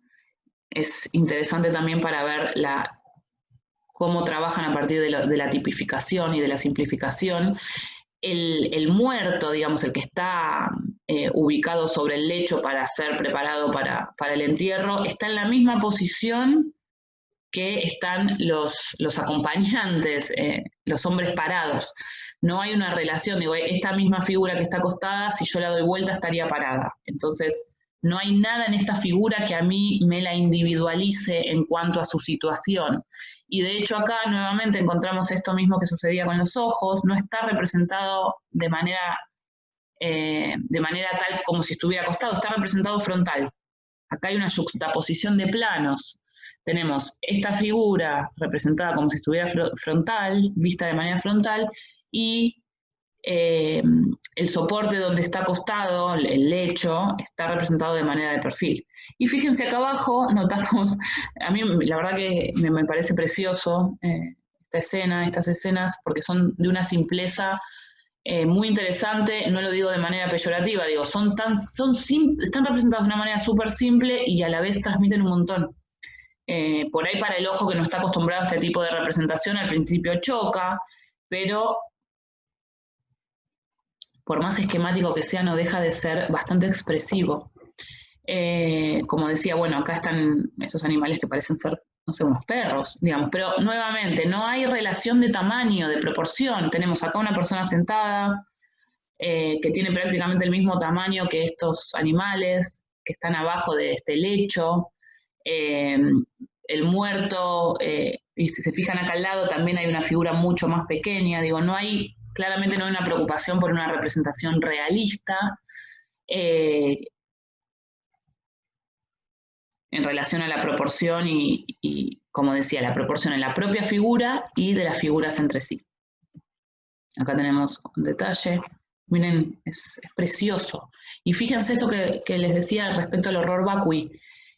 Speaker 2: es interesante también para ver cómo trabajan a partir de la tipificación y de la simplificación. El muerto, digamos, el que está ubicado sobre el lecho para ser preparado para el entierro, está en la misma posición que están los acompañantes, los hombres parados. No hay una relación, digo, esta misma figura que está acostada, si yo la doy vuelta estaría parada. Entonces, no hay nada en esta figura que a mí me la individualice en cuanto a su situación. Y de hecho acá nuevamente encontramos esto mismo que sucedía con los ojos, no está representado de manera tal como si estuviera acostado, está representado frontal. Acá hay una juxtaposición de planos. Tenemos esta figura representada como si estuviera frontal, vista de manera frontal, y el soporte donde está acostado, el lecho, está representado de manera de perfil. Y fíjense acá abajo, notamos, a mí la verdad que me parece precioso estas escenas, porque son de una simpleza muy interesante. No lo digo de manera peyorativa, digo, están representados de una manera súper simple y a la vez transmiten un montón. Por ahí para el ojo que no está acostumbrado a este tipo de representación, al principio choca, pero por más esquemático que sea, no deja de ser bastante expresivo. Como decía, bueno, acá están esos animales que parecen ser, no sé, unos perros, digamos, pero nuevamente, no hay relación de tamaño, de proporción. Tenemos acá una persona sentada, que tiene prácticamente el mismo tamaño que estos animales que están abajo de este lecho. El muerto, y si se fijan acá al lado, también hay una figura mucho más pequeña. Digo, claramente no hay una preocupación por una representación realista, en relación a la proporción y, como decía, la proporción en la propia figura y de las figuras entre sí. Acá tenemos un detalle. Miren, es precioso. Y fíjense esto que les decía respecto al horror vacui.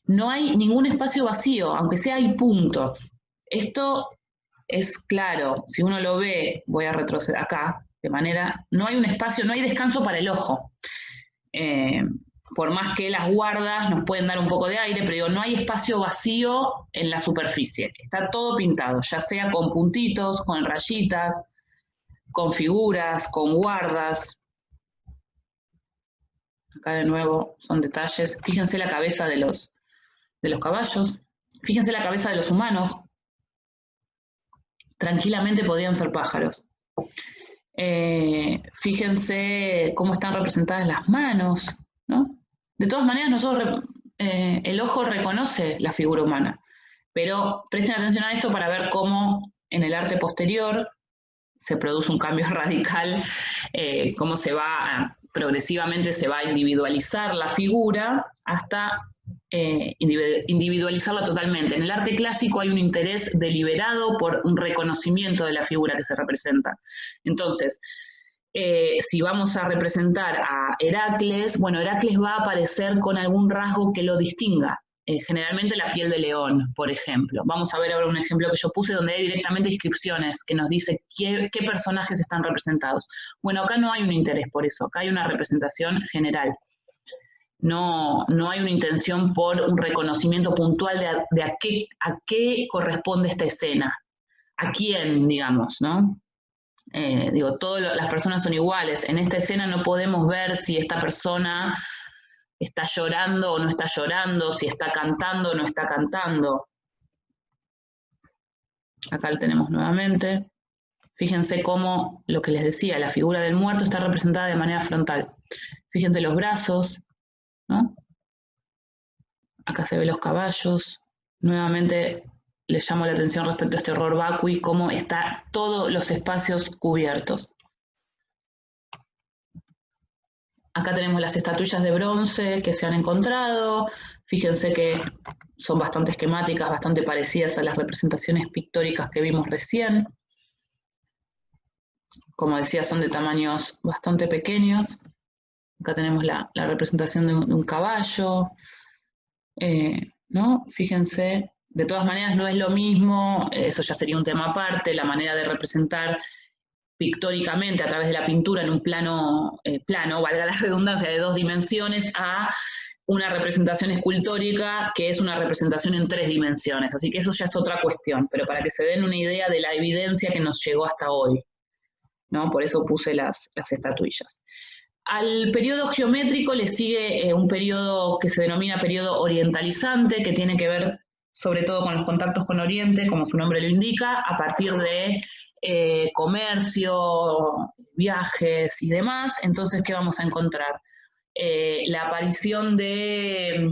Speaker 2: No hay ningún espacio vacío, aunque sea hay puntos. Esto es claro. Si uno lo ve, voy a retroceder acá, de manera... No hay un espacio, no hay descanso para el ojo. Por más que las guardas nos pueden dar un poco de aire, pero digo, no hay espacio vacío en la superficie. Está todo pintado, ya sea con puntitos, con rayitas, con figuras, con guardas. Acá de nuevo son detalles. Fíjense la cabeza de los caballos. Fíjense la cabeza de los humanos. Tranquilamente podrían ser pájaros. Fíjense cómo están representadas las manos, ¿no? De todas maneras, el ojo reconoce la figura humana, pero presten atención a esto para ver cómo en el arte posterior se produce un cambio radical, cómo progresivamente se va a individualizar la figura hasta individualizarla totalmente. En el arte clásico hay un interés deliberado por un reconocimiento de la figura que se representa. Entonces, si vamos a representar a Heracles, bueno, Heracles va a aparecer con algún rasgo que lo distinga. Generalmente la piel de león, por ejemplo. Vamos a ver ahora un ejemplo que yo puse donde hay directamente inscripciones que nos dice qué personajes están representados. Bueno, acá no hay un interés por eso, acá hay una representación general. No hay una intención por un reconocimiento puntual de a qué corresponde esta escena, a quién, digamos, ¿no? Todas las personas son iguales. En esta escena no podemos ver si esta persona está llorando o no está llorando, si está cantando o no está cantando. Acá lo tenemos nuevamente. Fíjense cómo, lo que les decía, la figura del muerto está representada de manera frontal. Fíjense los brazos, ¿no? Acá se ven los caballos. Nuevamente les llamo la atención respecto a este horror vacui, cómo está todos los espacios cubiertos. Acá tenemos las estatuillas de bronce que se han encontrado. Fíjense que son bastante esquemáticas, bastante parecidas a las representaciones pictóricas que vimos recién. Como decía, son de tamaños bastante pequeños. Acá tenemos la representación de un caballo, ¿no? Fíjense, de todas maneras no es lo mismo, eso ya sería un tema aparte, la manera de representar pictóricamente a través de la pintura en un plano, valga la redundancia, de 2 dimensiones, a una representación escultórica que es una representación en 3 dimensiones. Así que eso ya es otra cuestión, pero para que se den una idea de la evidencia que nos llegó hasta hoy, ¿no? Por eso puse las estatuillas. Al periodo geométrico le sigue un periodo que se denomina periodo orientalizante, que tiene que ver sobre todo con los contactos con Oriente, como su nombre lo indica, a partir de comercio, viajes y demás. Entonces, ¿qué vamos a encontrar? La aparición de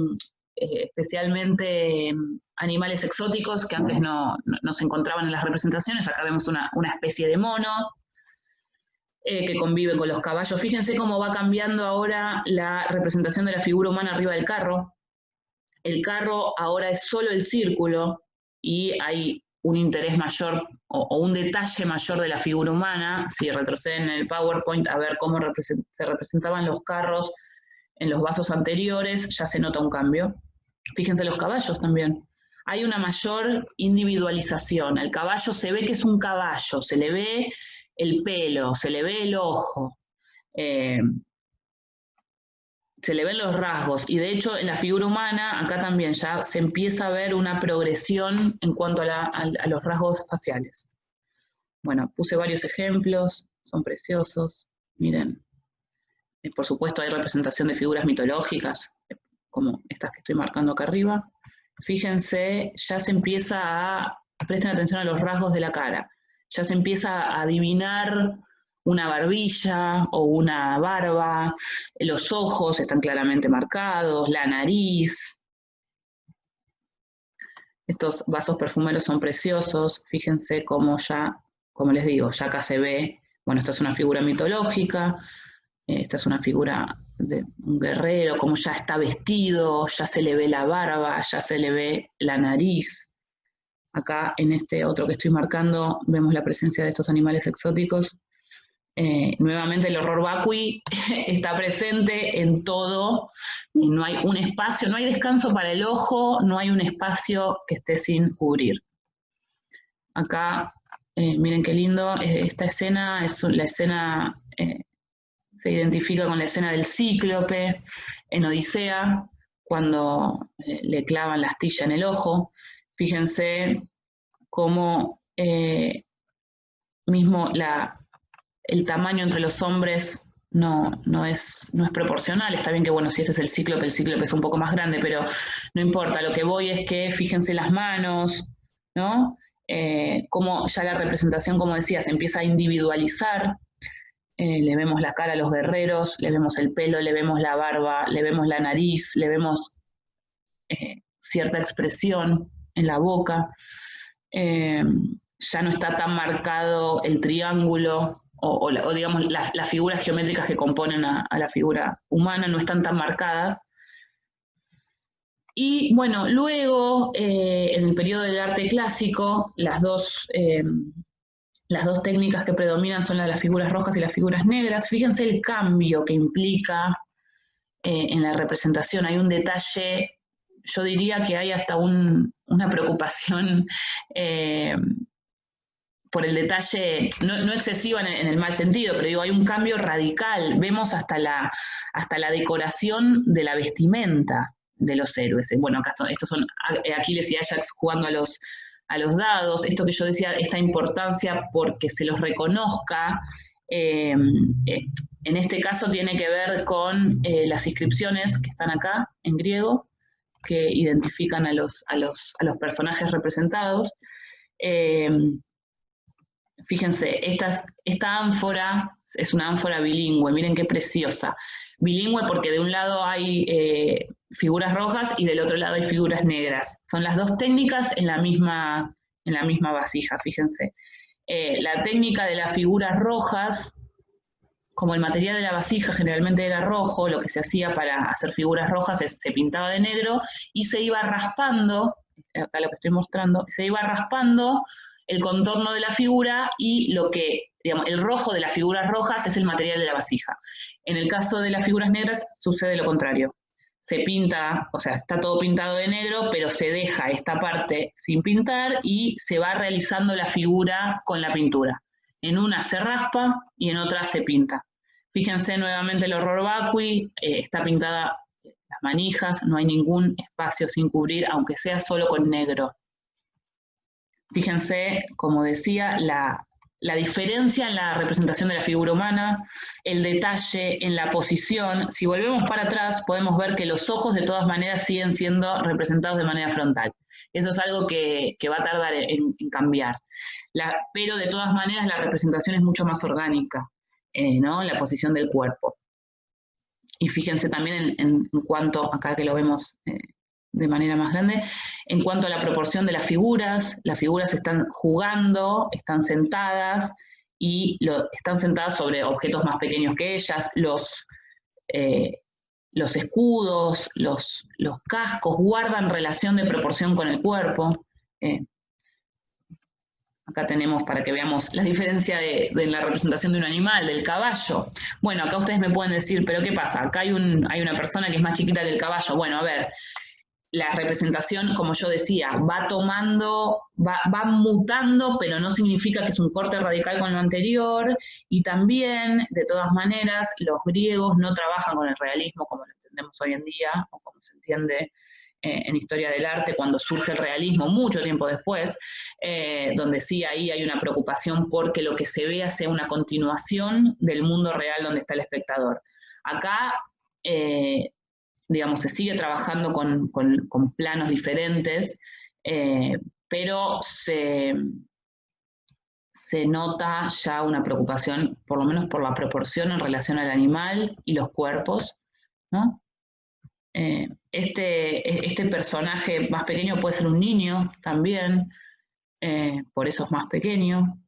Speaker 2: especialmente animales exóticos que antes no se encontraban en las representaciones. Acá vemos una especie de mono que convive con los caballos. Fíjense cómo va cambiando ahora la representación de la figura humana arriba del carro. El carro ahora es solo el círculo y hay un interés mayor o un detalle mayor de la figura humana. Si retroceden en el PowerPoint a ver cómo se representaban los carros en los vasos anteriores, ya se nota un cambio. Fíjense los caballos también. hay una mayor individualización. Al caballo se ve que es un caballo, se le ve el pelo, se le ve el ojo, se le ven los rasgos, y de hecho en la figura humana acá también ya se empieza a ver una progresión en cuanto a los rasgos faciales. Bueno, puse varios ejemplos, son preciosos, miren. Por supuesto hay representación de figuras mitológicas, como estas que estoy marcando acá arriba. Fíjense, ya se empieza presten atención a los rasgos de la cara, ya se empieza a adivinar una barbilla o una barba, los ojos están claramente marcados, la nariz. Estos vasos perfumeros son preciosos, fíjense cómo ya, como les digo, ya acá se ve, bueno, esta es una figura mitológica, esta es una figura de un guerrero, cómo ya está vestido, ya se le ve la barba, ya se le ve la nariz. Acá en este otro que estoy marcando vemos la presencia de estos animales exóticos. Nuevamente el horror vacui está presente en todo, y no hay un espacio, no hay descanso para el ojo, no hay un espacio que esté sin cubrir. Acá, miren qué lindo, esta escena es la escena, se identifica con la escena del cíclope en Odisea, cuando le clavan la astilla en el ojo. Fíjense cómo mismo el tamaño entre los hombres no es proporcional. Está bien que, bueno, si ese es el cíclope es un poco más grande, pero no importa. Lo que voy es que fíjense las manos, ¿no? Cómo ya la representación, como decía, se empieza a individualizar. Le vemos la cara a los guerreros, le vemos el pelo, le vemos la barba, le vemos la nariz, le vemos cierta expresión en la boca. Ya no está tan marcado el triángulo, o digamos las figuras geométricas que componen a la figura humana no están tan marcadas. Y bueno, luego, en el periodo del arte clásico, las dos técnicas que predominan son las figuras rojas y las figuras negras. Fíjense el cambio que implica en la representación. Hay un detalle, yo diría que hay hasta una preocupación por el detalle, no excesiva en el mal sentido, pero digo, hay un cambio radical. Vemos hasta la decoración de la vestimenta de los héroes. Bueno, acá estos son Aquiles y Ajax jugando a los dados. Esto que yo decía, esta importancia porque se los reconozca, en este caso tiene que ver con las inscripciones que están acá en griego, que identifican a los personajes representados. Fíjense, esta ánfora es una ánfora bilingüe, miren qué preciosa. Bilingüe porque de un lado hay figuras rojas y del otro lado hay figuras negras. Son las dos técnicas en la misma vasija, fíjense. La técnica de las figuras rojas, como el material de la vasija generalmente era rojo, lo que se hacía para hacer figuras rojas se pintaba de negro y se iba raspando, acá lo que estoy mostrando, se iba raspando el contorno de la figura, y digamos, el rojo de las figuras rojas es el material de la vasija. En el caso de las figuras negras sucede lo contrario. Se pinta, o sea, está todo pintado de negro, pero se deja esta parte sin pintar y se va realizando la figura con la pintura. En una se raspa y en otra se pinta. Fíjense nuevamente el horror vacui, está pintada las manijas, no hay ningún espacio sin cubrir, aunque sea solo con negro. Fíjense, como decía, la diferencia en la representación de la figura humana, el detalle en la posición. Si volvemos para atrás, podemos ver que los ojos de todas maneras siguen siendo representados de manera frontal. Eso es algo que va a tardar en cambiar. Pero de todas maneras la representación es mucho más orgánica, ¿no? La posición del cuerpo. Y fíjense también en cuanto, acá que lo vemos de manera más grande, en cuanto a la proporción de las figuras están jugando, están sentadas, y están sentadas sobre objetos más pequeños que ellas. Los escudos, los cascos guardan relación de proporción con el cuerpo. Acá tenemos para que veamos la diferencia de la representación de un animal, del caballo. Bueno, acá ustedes me pueden decir, ¿pero qué pasa? Acá hay una persona que es más chiquita que el caballo. Bueno, a ver, la representación, como yo decía, va tomando, va mutando, pero no significa que es un corte radical con lo anterior, y también, de todas maneras, los griegos no trabajan con el realismo como lo entendemos hoy en día, o como se entiende en historia del arte, cuando surge el realismo, mucho tiempo después, donde sí ahí hay una preocupación porque lo que se vea sea una continuación del mundo real donde está el espectador. Acá digamos, se sigue trabajando con planos diferentes, pero se nota ya una preocupación, por lo menos por la proporción en relación al animal y los cuerpos, ¿no? Este personaje más pequeño puede ser un niño también, por eso es más pequeño.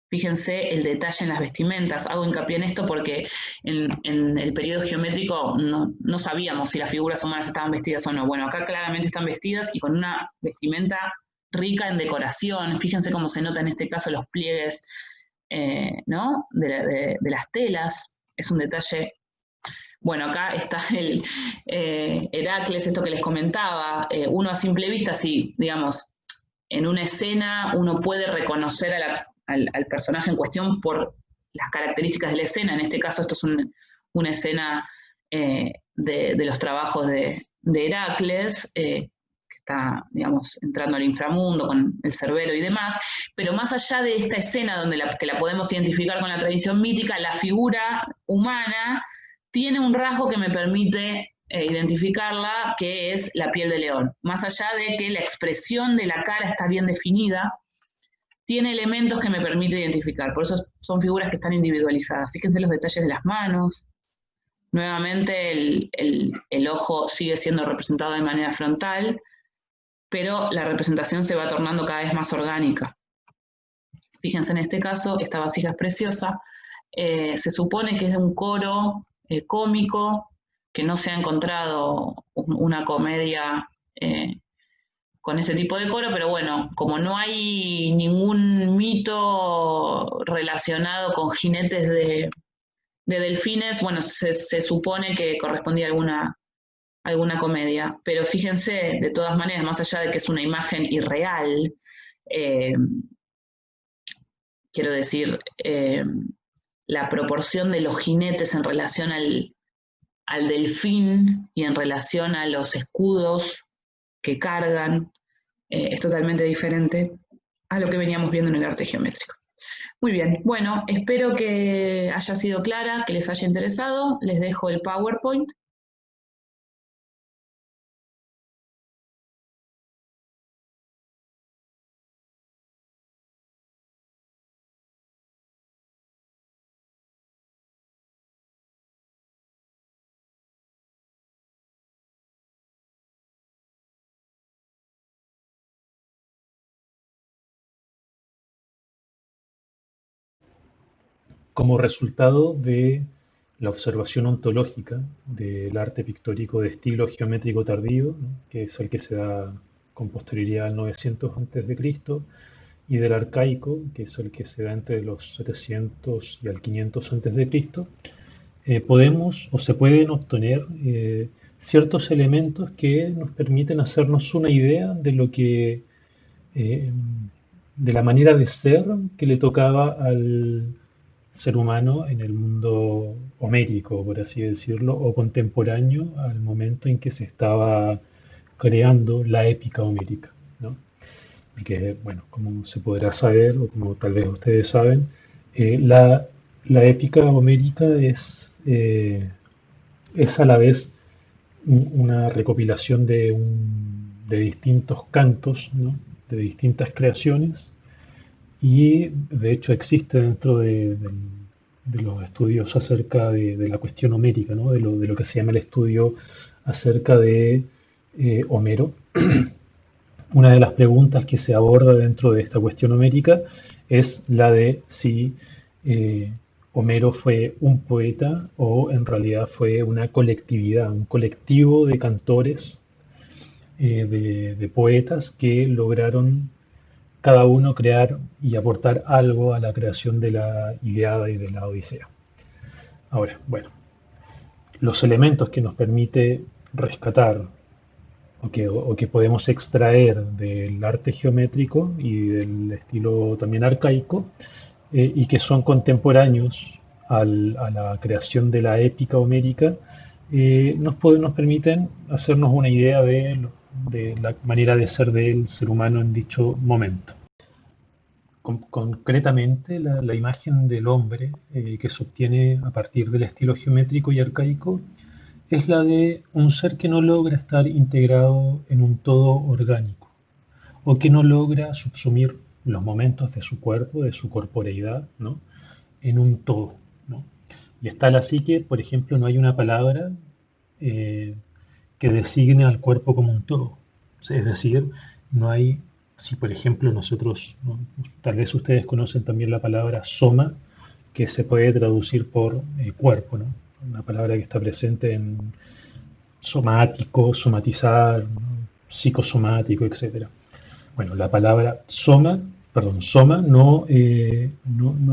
Speaker 2: Fíjense el detalle en las vestimentas. Hago hincapié en esto porque en el periodo geométrico no sabíamos si las figuras humanas estaban vestidas o no. Bueno, acá claramente están vestidas y con una vestimenta rica en decoración. Fíjense cómo se nota en este caso los pliegues, ¿no? de las telas. Es un detalle. Bueno, acá está el Heracles, esto que les comentaba. Uno a simple vista, sí, digamos, en una escena uno puede reconocer al personaje en cuestión por las características de la escena. En este caso, esto es una escena de los trabajos de Heracles, que está, digamos, entrando al inframundo con el Cerbero y demás, pero más allá de esta escena donde que la podemos identificar con la tradición mítica, la figura humana tiene un rasgo que me permite identificarla, que es la piel de león. Más allá de que la expresión de la cara está bien definida, tiene elementos que me permite identificar. Por eso son figuras que están individualizadas. Fíjense los detalles de las manos. Nuevamente el ojo sigue siendo representado de manera frontal, pero la representación se va tornando cada vez más orgánica. Fíjense en este caso, esta vasija es preciosa. Se supone que es de un coro cómico, que no se ha encontrado una comedia con ese tipo de coro, pero bueno, como no hay ningún mito relacionado con jinetes de delfines, bueno, se supone que correspondía a alguna comedia. Pero fíjense, de todas maneras, más allá de que es una imagen irreal, quiero decir, la proporción de los jinetes en relación al delfín y en relación a los escudos que cargan, es totalmente diferente a lo que veníamos viendo en el arte geométrico. Muy bien, bueno, espero que haya sido clara, que les haya interesado. Les dejo el PowerPoint.
Speaker 1: Como resultado de la observación ontológica del arte pictórico de estilo geométrico tardío, ¿no? Que es el que se da con posterioridad al 900 a.C., y del arcaico, que es el que se da entre los 700 y al 500 a.C., podemos o se pueden obtener ciertos elementos que nos permiten hacernos una idea de lo que, de la manera de ser que le tocaba al ser humano en el mundo homérico, por así decirlo, o contemporáneo al momento en que se estaba creando la épica homérica, ¿no? Porque, bueno, como se podrá saber, o como tal vez ustedes saben, la épica homérica es a la vez una recopilación de distintos cantos, ¿no? De distintas creaciones, y de hecho existe dentro de los estudios acerca de la cuestión homérica, ¿no? De lo que se llama el estudio acerca de Homero. Una de las preguntas que se aborda dentro de esta cuestión homérica es la de si Homero fue un poeta o en realidad fue una colectividad, un colectivo de cantores, de poetas que lograron cada uno crear y aportar algo a la creación de la Ilíada y de la Odisea. Ahora, bueno, los elementos que nos permite rescatar o que podemos extraer del arte geométrico y del estilo también arcaico, y que son contemporáneos a la creación de la épica homérica, nos permiten hacernos una idea de la manera de ser del ser humano en dicho momento. Concretamente, la imagen del hombre que se obtiene a partir del estilo geométrico y arcaico es la de un ser que no logra estar integrado en un todo orgánico, o que no logra subsumir los momentos de su cuerpo, de su corporeidad, ¿no?, en un todo, ¿no? Y está la psique, por ejemplo, no hay una palabra que designe al cuerpo como un todo. Es decir, no hay, si por ejemplo nosotros, ¿no?, tal vez ustedes conocen también la palabra soma, que se puede traducir por cuerpo, ¿no? Una palabra que está presente en somático, somatizar, ¿no?, psicosomático, etc. Bueno, la palabra soma no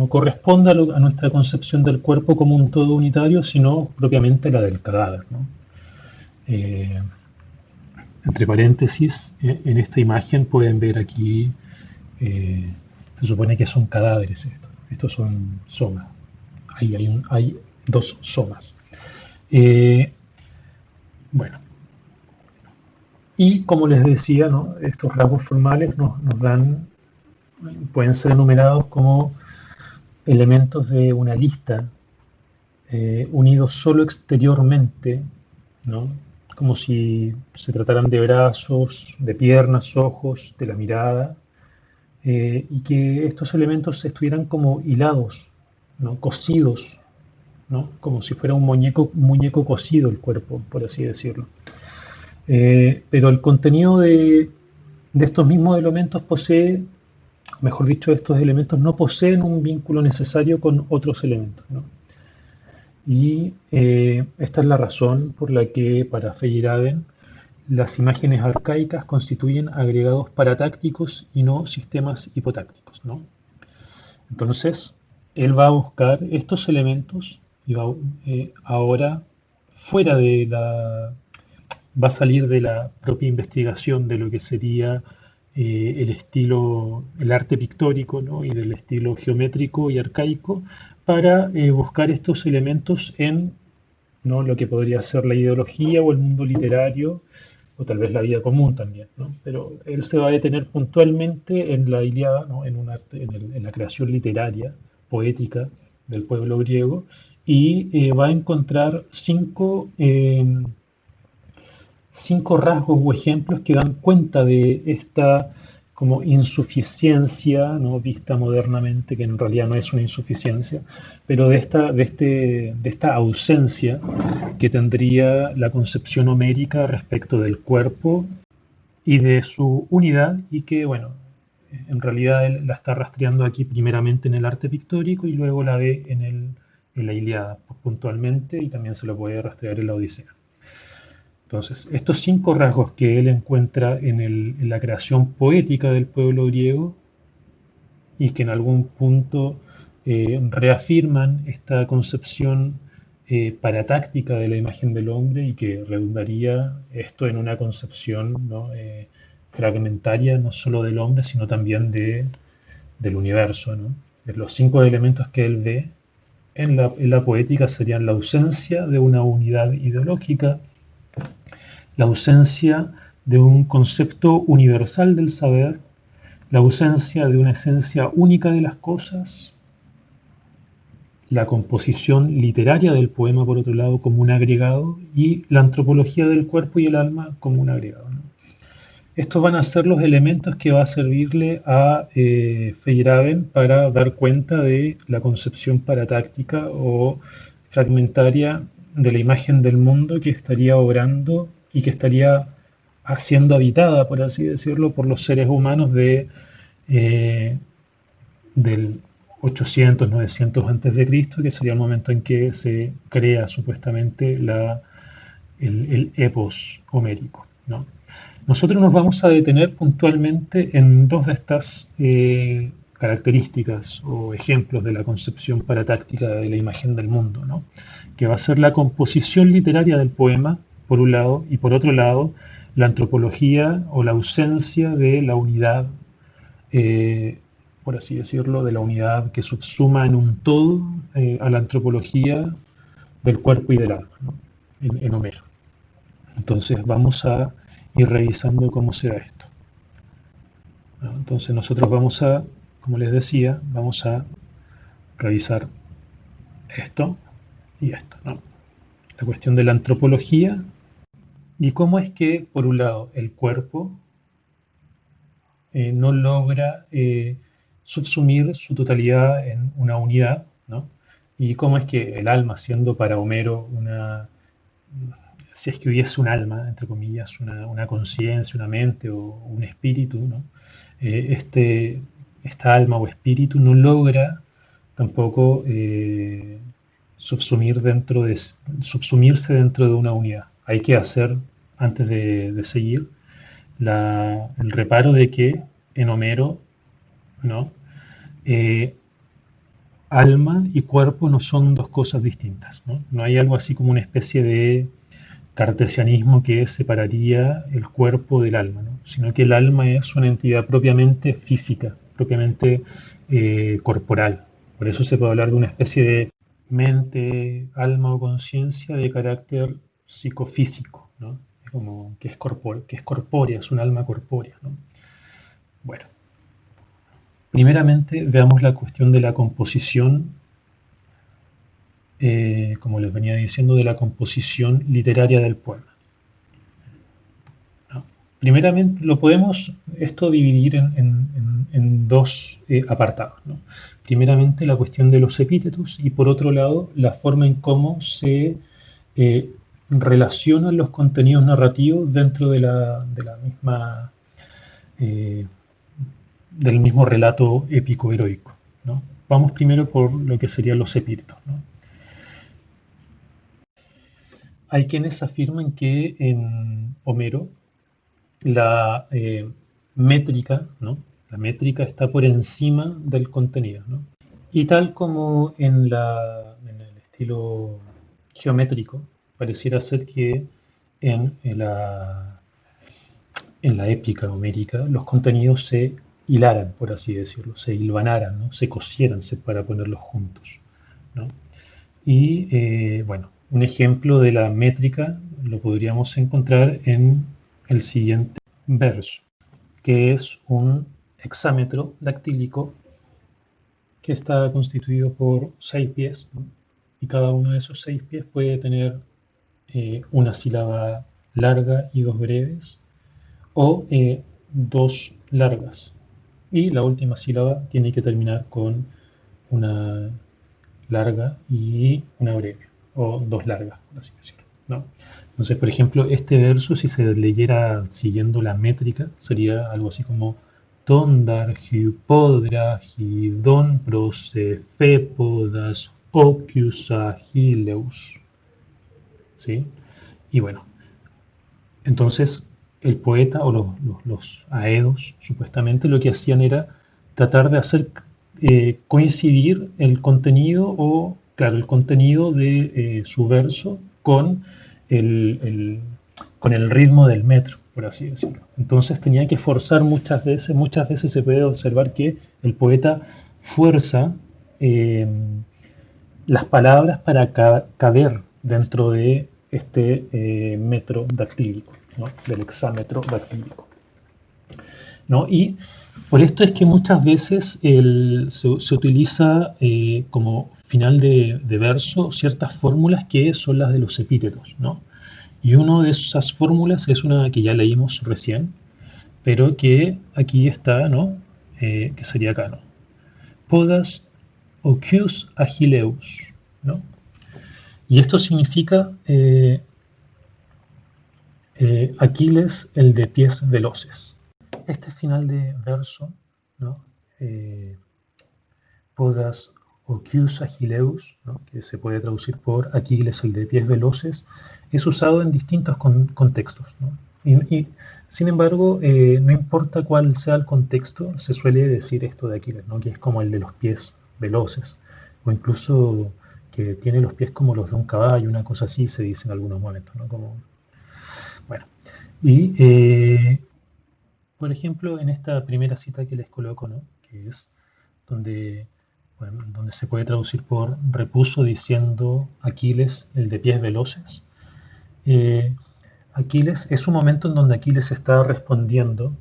Speaker 1: corresponde a nuestra concepción del cuerpo como un todo unitario, sino propiamente la del cadáver, ¿no? Entre paréntesis, en esta imagen pueden ver aquí, se supone que son cadáveres estos son somas. Hay dos somas. Bueno, y como les decía, ¿no?, estos rasgos formales pueden ser enumerados como elementos de una lista unidos solo exteriormente, ¿no?, como si se trataran de brazos, de piernas, ojos, de la mirada, y que estos elementos estuvieran como hilados, ¿no?, cosidos, ¿no?, como si fuera un muñeco cosido el cuerpo, por así decirlo. Pero el contenido de estos mismos elementos mejor dicho, estos elementos no poseen un vínculo necesario con otros elementos, ¿no? Y esta es la razón por la que para Feyerabend las imágenes arcaicas constituyen agregados paratácticos y no sistemas hipotácticos, ¿no? Entonces, él va a buscar estos elementos y ahora fuera va a salir de la propia investigación de lo que sería el arte pictórico, ¿no?, y del estilo geométrico y arcaico, para buscar estos elementos en, ¿no?, lo que podría ser la ideología o el mundo literario, o tal vez la vida común también, ¿no? Pero él se va a detener puntualmente en la Ilíada, ¿no?, en la creación literaria, poética del pueblo griego, y va a encontrar cinco rasgos o ejemplos que dan cuenta de esta como insuficiencia, ¿no?, vista modernamente, que en realidad no es una insuficiencia, pero de esta ausencia que tendría la concepción homérica respecto del cuerpo y de su unidad, y que, bueno, en realidad él la está rastreando aquí primeramente en el arte pictórico y luego la ve en la Ilíada puntualmente, y también se lo puede rastrear en la Odisea. Entonces, estos cinco rasgos que él encuentra en la creación poética del pueblo griego y que en algún punto reafirman esta concepción paratáctica de la imagen del hombre, y que redundaría esto en una concepción, ¿no?, fragmentaria no solo del hombre, sino también del universo, ¿no? Los cinco elementos que él ve en la poética serían la ausencia de una unidad ideológica, la ausencia de un concepto universal del saber, la ausencia de una esencia única de las cosas, la composición literaria del poema, por otro lado, como un agregado, y la antropología del cuerpo y el alma como un agregado, ¿no? Estos van a ser los elementos que va a servirle a Feyerabend para dar cuenta de la concepción paratáctica o fragmentaria de la imagen del mundo que estaría obrando y que estaría siendo habitada, por así decirlo, por los seres humanos del 800, 900 antes de Cristo, que sería el momento en que se crea supuestamente el epos homérico, ¿no? Nosotros nos vamos a detener puntualmente en dos de estas características o ejemplos de la concepción paratáctica de la imagen del mundo, ¿no?, que va a ser la composición literaria del poema, por un lado, y por otro lado, la antropología o la ausencia de la unidad, por así decirlo, de la unidad que subsuma en un todo a la antropología del cuerpo y del alma, ¿no? En Homero. Entonces vamos a ir revisando cómo se da esto, ¿no? Entonces nosotros vamos a, como les decía, vamos a revisar esto y esto, ¿no? La cuestión de la antropología y cómo es que, por un lado, el cuerpo no logra subsumir su totalidad en una unidad, ¿no? Y cómo es que el alma, siendo para Homero una, si es que hubiese un alma, entre comillas, una conciencia, una mente o un espíritu, ¿no? Esta alma o espíritu no logra tampoco subsumirse dentro de una unidad. Hay que hacer, antes de seguir, el reparo de que en Homero, ¿no? Alma y cuerpo no son dos cosas distintas, ¿no? No hay algo así como una especie de cartesianismo que separaría el cuerpo del alma, ¿no? Sino que el alma es una entidad propiamente física, propiamente corporal. Por eso se puede hablar de una especie de mente, alma o conciencia de carácter psicofísico, ¿no? Como que es corpórea, es un alma corpórea, ¿no? Bueno, primeramente veamos la cuestión de la composición, como les venía diciendo, de la composición literaria del poema, ¿no? Primeramente, lo podemos esto dividir en dos apartados, ¿no? Primeramente, la cuestión de los epítetos y, por otro lado, la forma en cómo se relacionan los contenidos narrativos dentro de la misma, del mismo relato épico heroico, ¿no? Vamos primero por lo que serían los epítetos, ¿no? Hay quienes afirman que en Homero la métrica, ¿no? La métrica está por encima del contenido, ¿no? Y tal como en el estilo geométrico, pareciera ser que en la épica homérica los contenidos se hilaran, por así decirlo, se hilvanaran, ¿no? Se cosieran para ponerlos juntos, ¿no? Y bueno, un ejemplo de la métrica lo podríamos encontrar en el siguiente verso, que es un hexámetro dactílico que está constituido por 6 pies, ¿no? Y cada uno de esos 6 pies puede tener una sílaba larga y dos breves, o dos largas. Y la última sílaba tiene que terminar con una larga y una breve, o dos largas, por así decirlo, ¿no? Entonces, por ejemplo, este verso, si se leyera siguiendo la métrica, sería algo así como Tondar, Hypodra, Hidon, Prosefepodas, Ocius, Agileus, ¿sí? Y bueno, entonces el poeta o los aedos, supuestamente, lo que hacían era tratar de hacer coincidir el contenido o, claro, el contenido de su verso con con el ritmo del metro, por así decirlo. Entonces tenía que forzar muchas veces se puede observar que el poeta fuerza las palabras para caber dentro de este metro dactílico, ¿no? Del hexámetro dactílico, ¿no? Y por esto es que muchas veces se utiliza como final de verso ciertas fórmulas que son las de los epítetos, ¿no? Y una de esas fórmulas es una que ya leímos recién, pero que aquí está, ¿no? Que sería acá, ¿no? Podas ocius agileus, ¿no? Y esto significa Aquiles, el de pies veloces. Este final de verso, ¿no? Podas ocius agileus, ¿no? Que se puede traducir por Aquiles, el de pies veloces, es usado en distintos contextos, ¿no? Y sin embargo, no importa cuál sea el contexto, se suele decir esto de Aquiles, ¿no? Que es como el de los pies veloces, o incluso que tiene los pies como los de un caballo, una cosa así se dice en algunos momentos, ¿no? Como, bueno, Y, por ejemplo, en esta primera cita que les coloco, ¿no? Que es donde, bueno, donde se puede traducir por repuso diciendo Aquiles, el de pies veloces. Eh, Aquiles es un momento en donde Aquiles está respondiendo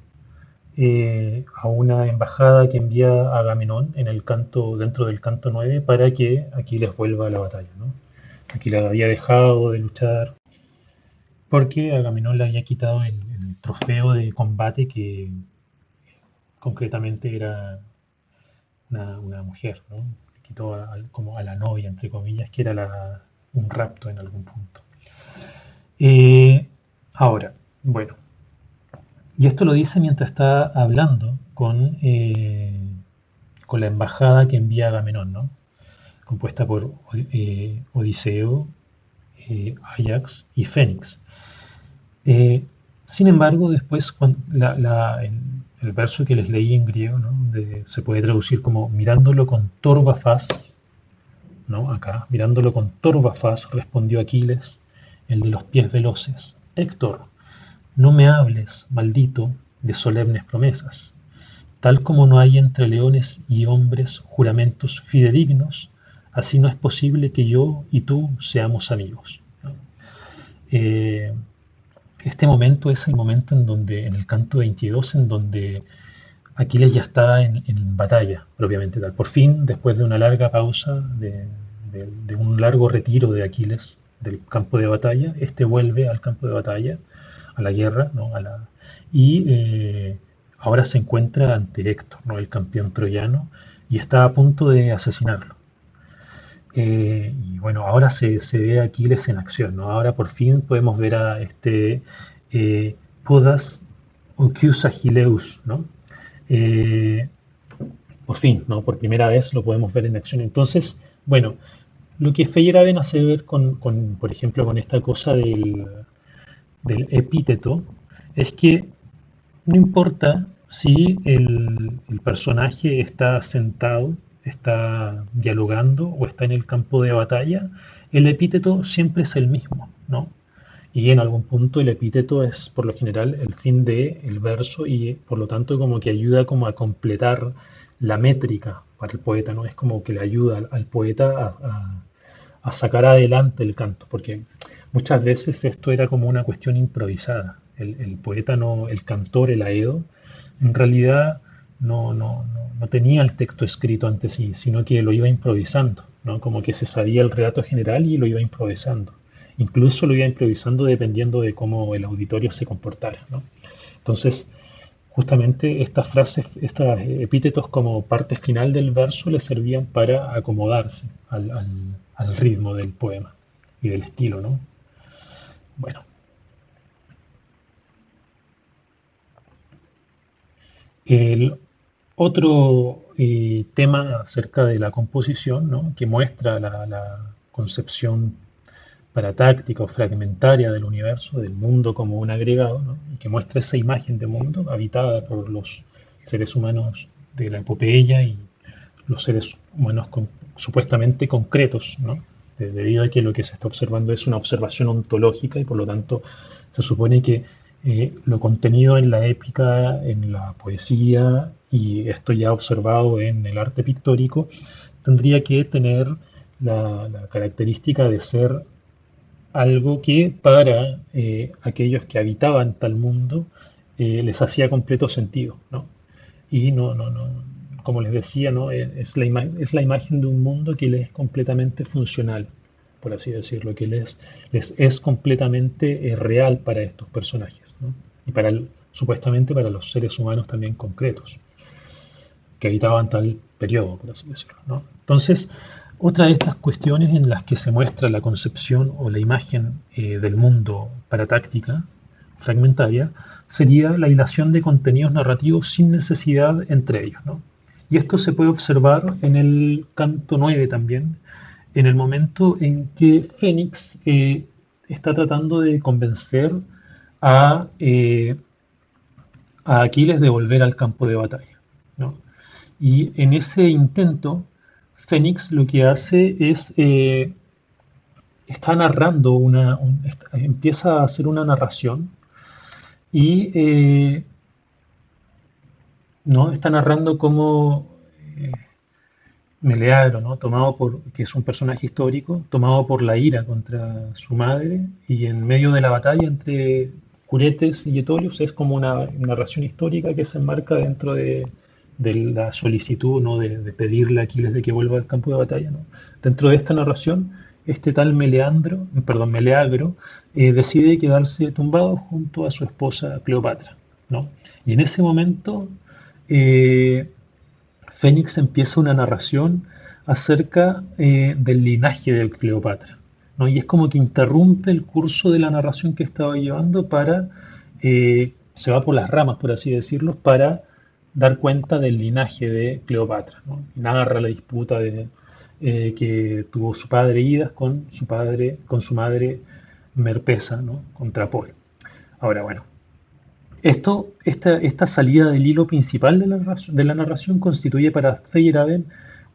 Speaker 1: a una embajada que envía a Agamenón en el canto, dentro del canto 9 para que Aquiles vuelva a la batalla, ¿no? Aquiles había dejado de luchar porque Agamenón le había quitado el trofeo de combate que concretamente era una mujer, ¿no? Le quitó como a la novia, entre comillas, que era un rapto en algún punto. Eh, Ahora, bueno, y esto lo dice mientras está hablando con la embajada que envía Agamenón, ¿no? Compuesta por Odiseo, Ajax y Fénix. Eh, Sin embargo, después el verso que les leí en griego, ¿no? Donde se puede traducir como mirándolo con torva faz, ¿no? Acá, mirándolo con torva faz, respondió Aquiles, el de los pies veloces. Héctor, no me hables, maldito, de solemnes promesas. Tal como no hay entre leones y hombres juramentos fidedignos, así no es posible que yo y tú seamos amigos, ¿no? Eh, este momento es el momento en donde, en el canto 22, en donde Aquiles ya está en batalla, propiamente tal. Por fin, después de una larga pausa, de un largo retiro de Aquiles del campo de batalla, este vuelve al campo de batalla, a la guerra, ¿no? Y ahora se encuentra ante Héctor, ¿no? El campeón troyano, y está a punto de asesinarlo. Y bueno, ahora se ve a Aquiles en acción, ¿no? Ahora por fin podemos ver a este Podas Ocius Agileus, ¿no? Eh, por fin, ¿no? Por primera vez lo podemos ver en acción. Entonces, bueno, lo que Feyerabend hace ver por ejemplo, con esta cosa del epíteto, es que no importa si el personaje está sentado, está dialogando o está en el campo de batalla, el epíteto siempre es el mismo, ¿no? Y en algún punto el epíteto es por lo general el fin del verso y por lo tanto como que ayuda como a completar la métrica para el poeta, ¿no? Es como que le ayuda al poeta a sacar adelante el canto, porque muchas veces esto era como una cuestión improvisada. El poeta, no, el cantor, el aedo, en realidad no tenía el texto escrito ante sí, sino que lo iba improvisando, ¿no? Como que se sabía el relato general y lo iba improvisando. Incluso lo iba improvisando dependiendo de cómo el auditorio se comportara, ¿no? Entonces, justamente estas frases, estos epítetos como parte final del verso le servían para acomodarse al ritmo del poema y del estilo, ¿no? Bueno, el otro tema acerca de la composición, ¿no? Que muestra la concepción paratáctica o fragmentaria del universo, del mundo como un agregado, ¿no? Y que muestra esa imagen de mundo habitada por los seres humanos de la epopeya y los seres humanos supuestamente concretos, ¿no? Debido a que lo que se está observando es una observación ontológica y por lo tanto se supone que lo contenido en la épica, en la poesía y esto ya observado en el arte pictórico, tendría que tener la característica de ser algo que para aquellos que habitaban tal mundo les hacía completo sentido, ¿no? Y como les decía, ¿no? Es la imagen de un mundo que les es completamente funcional, por así decirlo, que les es completamente real para estos personajes, ¿no? Y supuestamente para los seres humanos también concretos, que habitaban tal periodo, por así decirlo, ¿no? Entonces, otra de estas cuestiones en las que se muestra la concepción o la imagen del mundo paratáctica, fragmentaria, sería la hilación de contenidos narrativos sin necesidad entre ellos, ¿no? Y esto se puede observar en el canto 9 también, en el momento en que Fénix está tratando de convencer a, eh, a Aquiles de volver al campo de batalla, ¿no? Y en ese intento, Fénix lo que hace es, está narrando empieza a hacer una narración Y ¿no? Está narrando cómo Meleagro, ¿no? Que es un personaje histórico, tomado por la ira contra su madre, y en medio de la batalla entre Curetes y Etolius es como una narración histórica que se enmarca dentro de la solicitud, ¿no? de pedirle a Aquiles de que vuelva al campo de batalla, ¿no? Dentro de esta narración, este tal Meleagro, decide quedarse tumbado junto a su esposa Cleopatra, ¿no? Y en ese momento eh, Fénix empieza una narración acerca del linaje de Cleopatra, ¿no? Y es como que interrumpe el curso de la narración que estaba llevando se va por las ramas, por así decirlo, para dar cuenta del linaje de Cleopatra, ¿no? Y narra la disputa que tuvo su padre Idas con su madre Merpesa, ¿no? Contra Pol. Ahora, bueno, esta salida del hilo principal de la narración constituye para Feyerabend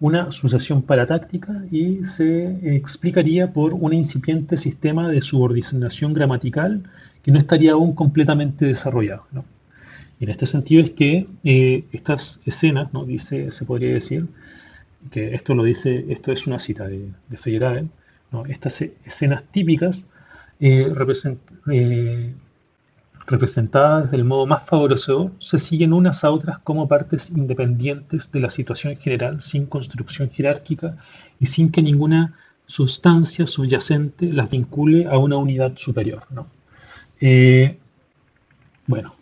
Speaker 1: una sucesión paratáctica y se explicaría por un incipiente sistema de subordinación gramatical que no estaría aún completamente desarrollado, ¿no? Y en este sentido es que estas escenas, ¿no? Se podría decir, que esto es una cita de Feyerabend, ¿no? Estas escenas típicas representadas del modo más favorecedor, se siguen unas a otras como partes independientes de la situación general, sin construcción jerárquica y sin que ninguna sustancia subyacente las vincule a una unidad superior, ¿no? Eh, bueno,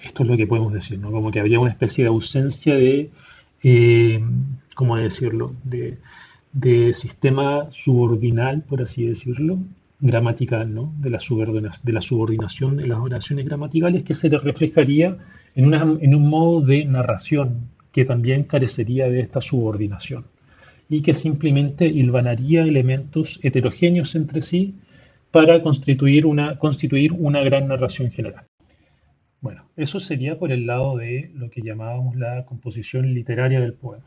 Speaker 1: esto es lo que podemos decir, ¿no? Como que habría una especie de ausencia eh, ¿cómo decirlo?, de sistema subordinal, por así decirlo, gramatical, ¿no? De la subordinación de las oraciones gramaticales que se reflejaría en un modo de narración que también carecería de esta subordinación y que simplemente hilvanaría elementos heterogéneos entre sí para constituir una gran narración general. Bueno, eso sería por el lado de lo que llamábamos la composición literaria del poema.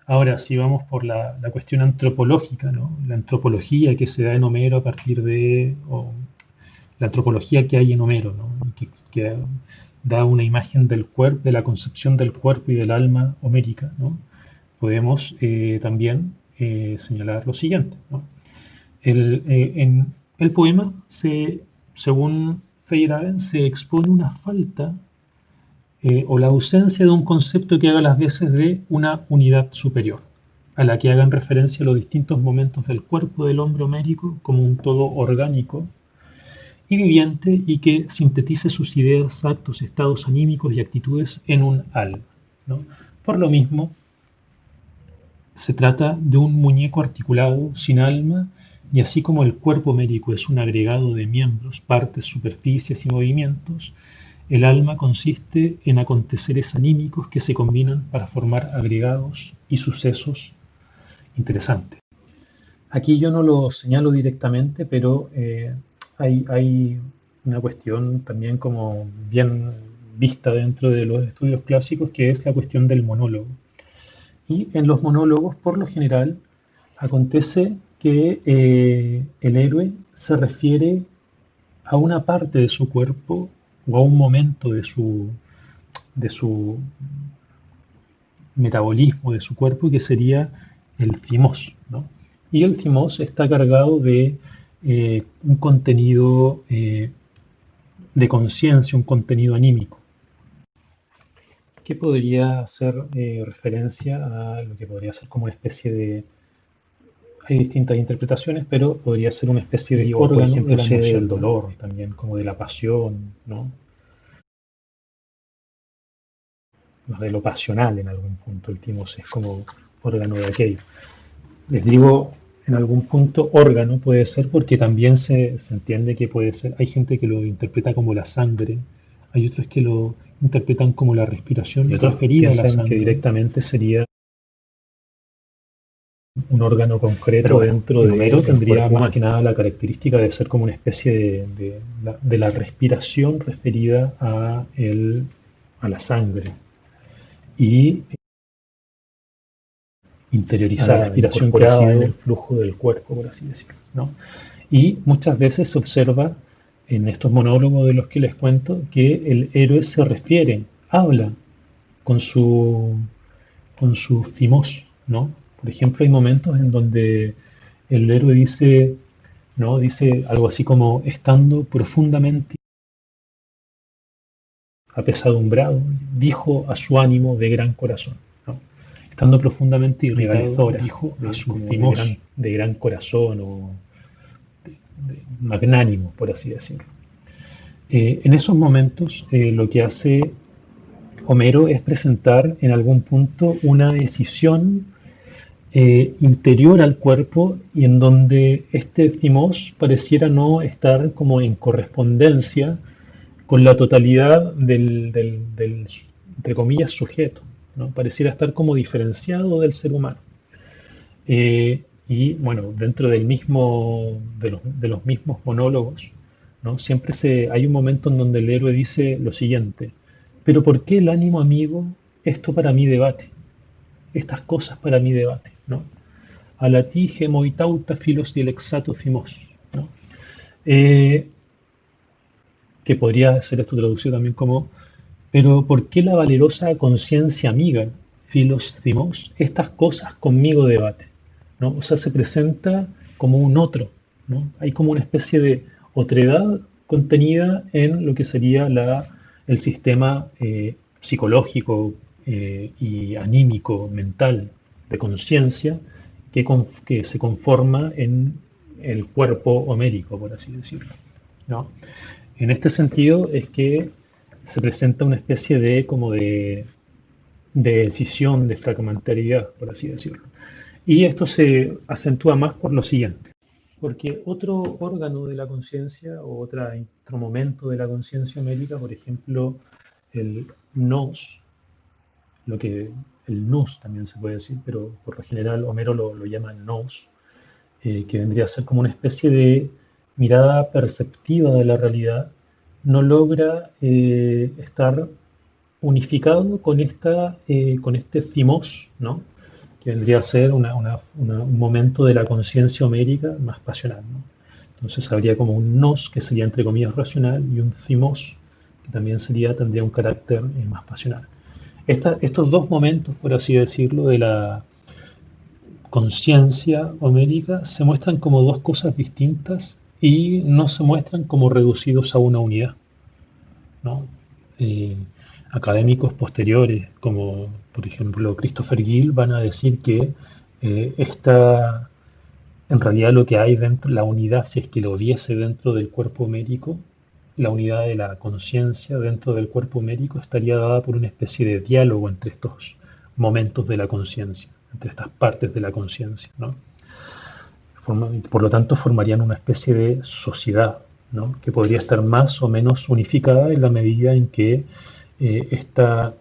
Speaker 1: Ahora, si vamos por la cuestión antropológica, ¿no? La antropología que se da en Homero a partir o la antropología que hay en Homero, ¿no? Que da una imagen del cuerpo, de la concepción del cuerpo y del alma homérica, ¿no? Podemos también señalar lo siguiente, ¿no? En el poema, según Feyerabend, se expone una falta o la ausencia de un concepto que haga las veces de una unidad superior, a la que hagan referencia los distintos momentos del cuerpo del hombre homérico como un todo orgánico y viviente y que sintetice sus ideas, actos, estados anímicos y actitudes en un alma, ¿no? Por lo mismo, se trata de un muñeco articulado, sin alma, y así como el cuerpo homérico es un agregado de miembros, partes, superficies y movimientos, el alma consiste en aconteceres anímicos que se combinan para formar agregados y sucesos interesantes. Aquí yo no lo señalo directamente, pero hay una cuestión también como bien vista dentro de los estudios clásicos, que es la cuestión del monólogo. Y en los monólogos, por lo general, acontece que el héroe se refiere a una parte de su cuerpo o a un momento de su metabolismo de su cuerpo, que sería el thymos, ¿no? Y el thymos está cargado de un contenido de conciencia, un contenido anímico, que podría hacer referencia a lo que podría ser como una especie de... Hay distintas interpretaciones, pero podría ser una especie de órgano, por ejemplo, del dolor, también como de la pasión, ¿no? Más de lo pasional en algún punto. El timos es como órgano de aquello. Les digo, en algún punto órgano puede ser porque también se entiende que puede ser. Hay gente que lo interpreta como la sangre, hay otros que lo interpretan como la respiración, y otros referida a la sangre, que directamente sería un órgano concreto. Pero dentro de Homero tendría más que nada la característica de ser como una especie de la respiración referida a la sangre y interiorizar la respiración que ha en el flujo del cuerpo, por así decirlo, ¿no? Y muchas veces se observa en estos monólogos de los que les cuento, que el héroe se refiere, habla con su thimos, ¿no? Por ejemplo, hay momentos en donde el héroe dice, ¿no? Dice algo así como estando profundamente apesadumbrado, dijo a su ánimo de gran corazón, ¿no? Estando profundamente irritado, dijo a su thimos de gran corazón o magnánimo, por así decirlo. En esos momentos lo que hace Homero es presentar en algún punto una decisión interior al cuerpo y en donde este thimos pareciera no estar como en correspondencia con la totalidad del, entre comillas, sujeto, ¿no? Pareciera estar como diferenciado del ser humano. Y bueno, dentro de los mismos monólogos, ¿no? Siempre hay un momento en donde el héroe dice lo siguiente: pero ¿por qué el ánimo amigo esto para mí debate? Estas cosas para mí debate, ¿no? A la ti gemoitauta filos dielexato thimos, ¿no? Que podría ser esto traducido también como, pero ¿por qué la valerosa conciencia amiga, filos thimos, estas cosas conmigo debate? ¿No? O sea, se presenta como un otro, ¿no? Hay como una especie de otredad contenida en lo que sería el sistema psicológico y anímico, mental, de conciencia, que se conforma en el cuerpo homérico, por así decirlo, ¿no? En este sentido es que se presenta una especie de decisión, de fragmentariedad, por así decirlo. Y esto se acentúa más por lo siguiente, porque otro órgano de la conciencia o otro momento de la conciencia homérica, por ejemplo, el nous, el nous también se puede decir, pero por lo general Homero lo llama nous, que vendría a ser como una especie de mirada perceptiva de la realidad, no logra estar unificado con este thimos, ¿no? Que vendría a ser un momento de la conciencia homérica más pasional, ¿no? Entonces habría como un nos, que sería entre comillas racional, y un thimos, que también tendría un carácter más pasional. Estos dos momentos, por así decirlo, de la conciencia homérica se muestran como dos cosas distintas y no se muestran como reducidos a una unidad, ¿no? Académicos posteriores, como por ejemplo Christopher Gill, van a decir que en realidad lo que hay dentro, la unidad, si es que lo hubiese dentro del cuerpo homérico, la unidad de la conciencia dentro del cuerpo homérico estaría dada por una especie de diálogo entre estos momentos de la conciencia, entre estas partes de la conciencia, ¿no? Por lo tanto, formarían una especie de sociedad, ¿no? Que podría estar más o menos unificada en la medida en que esta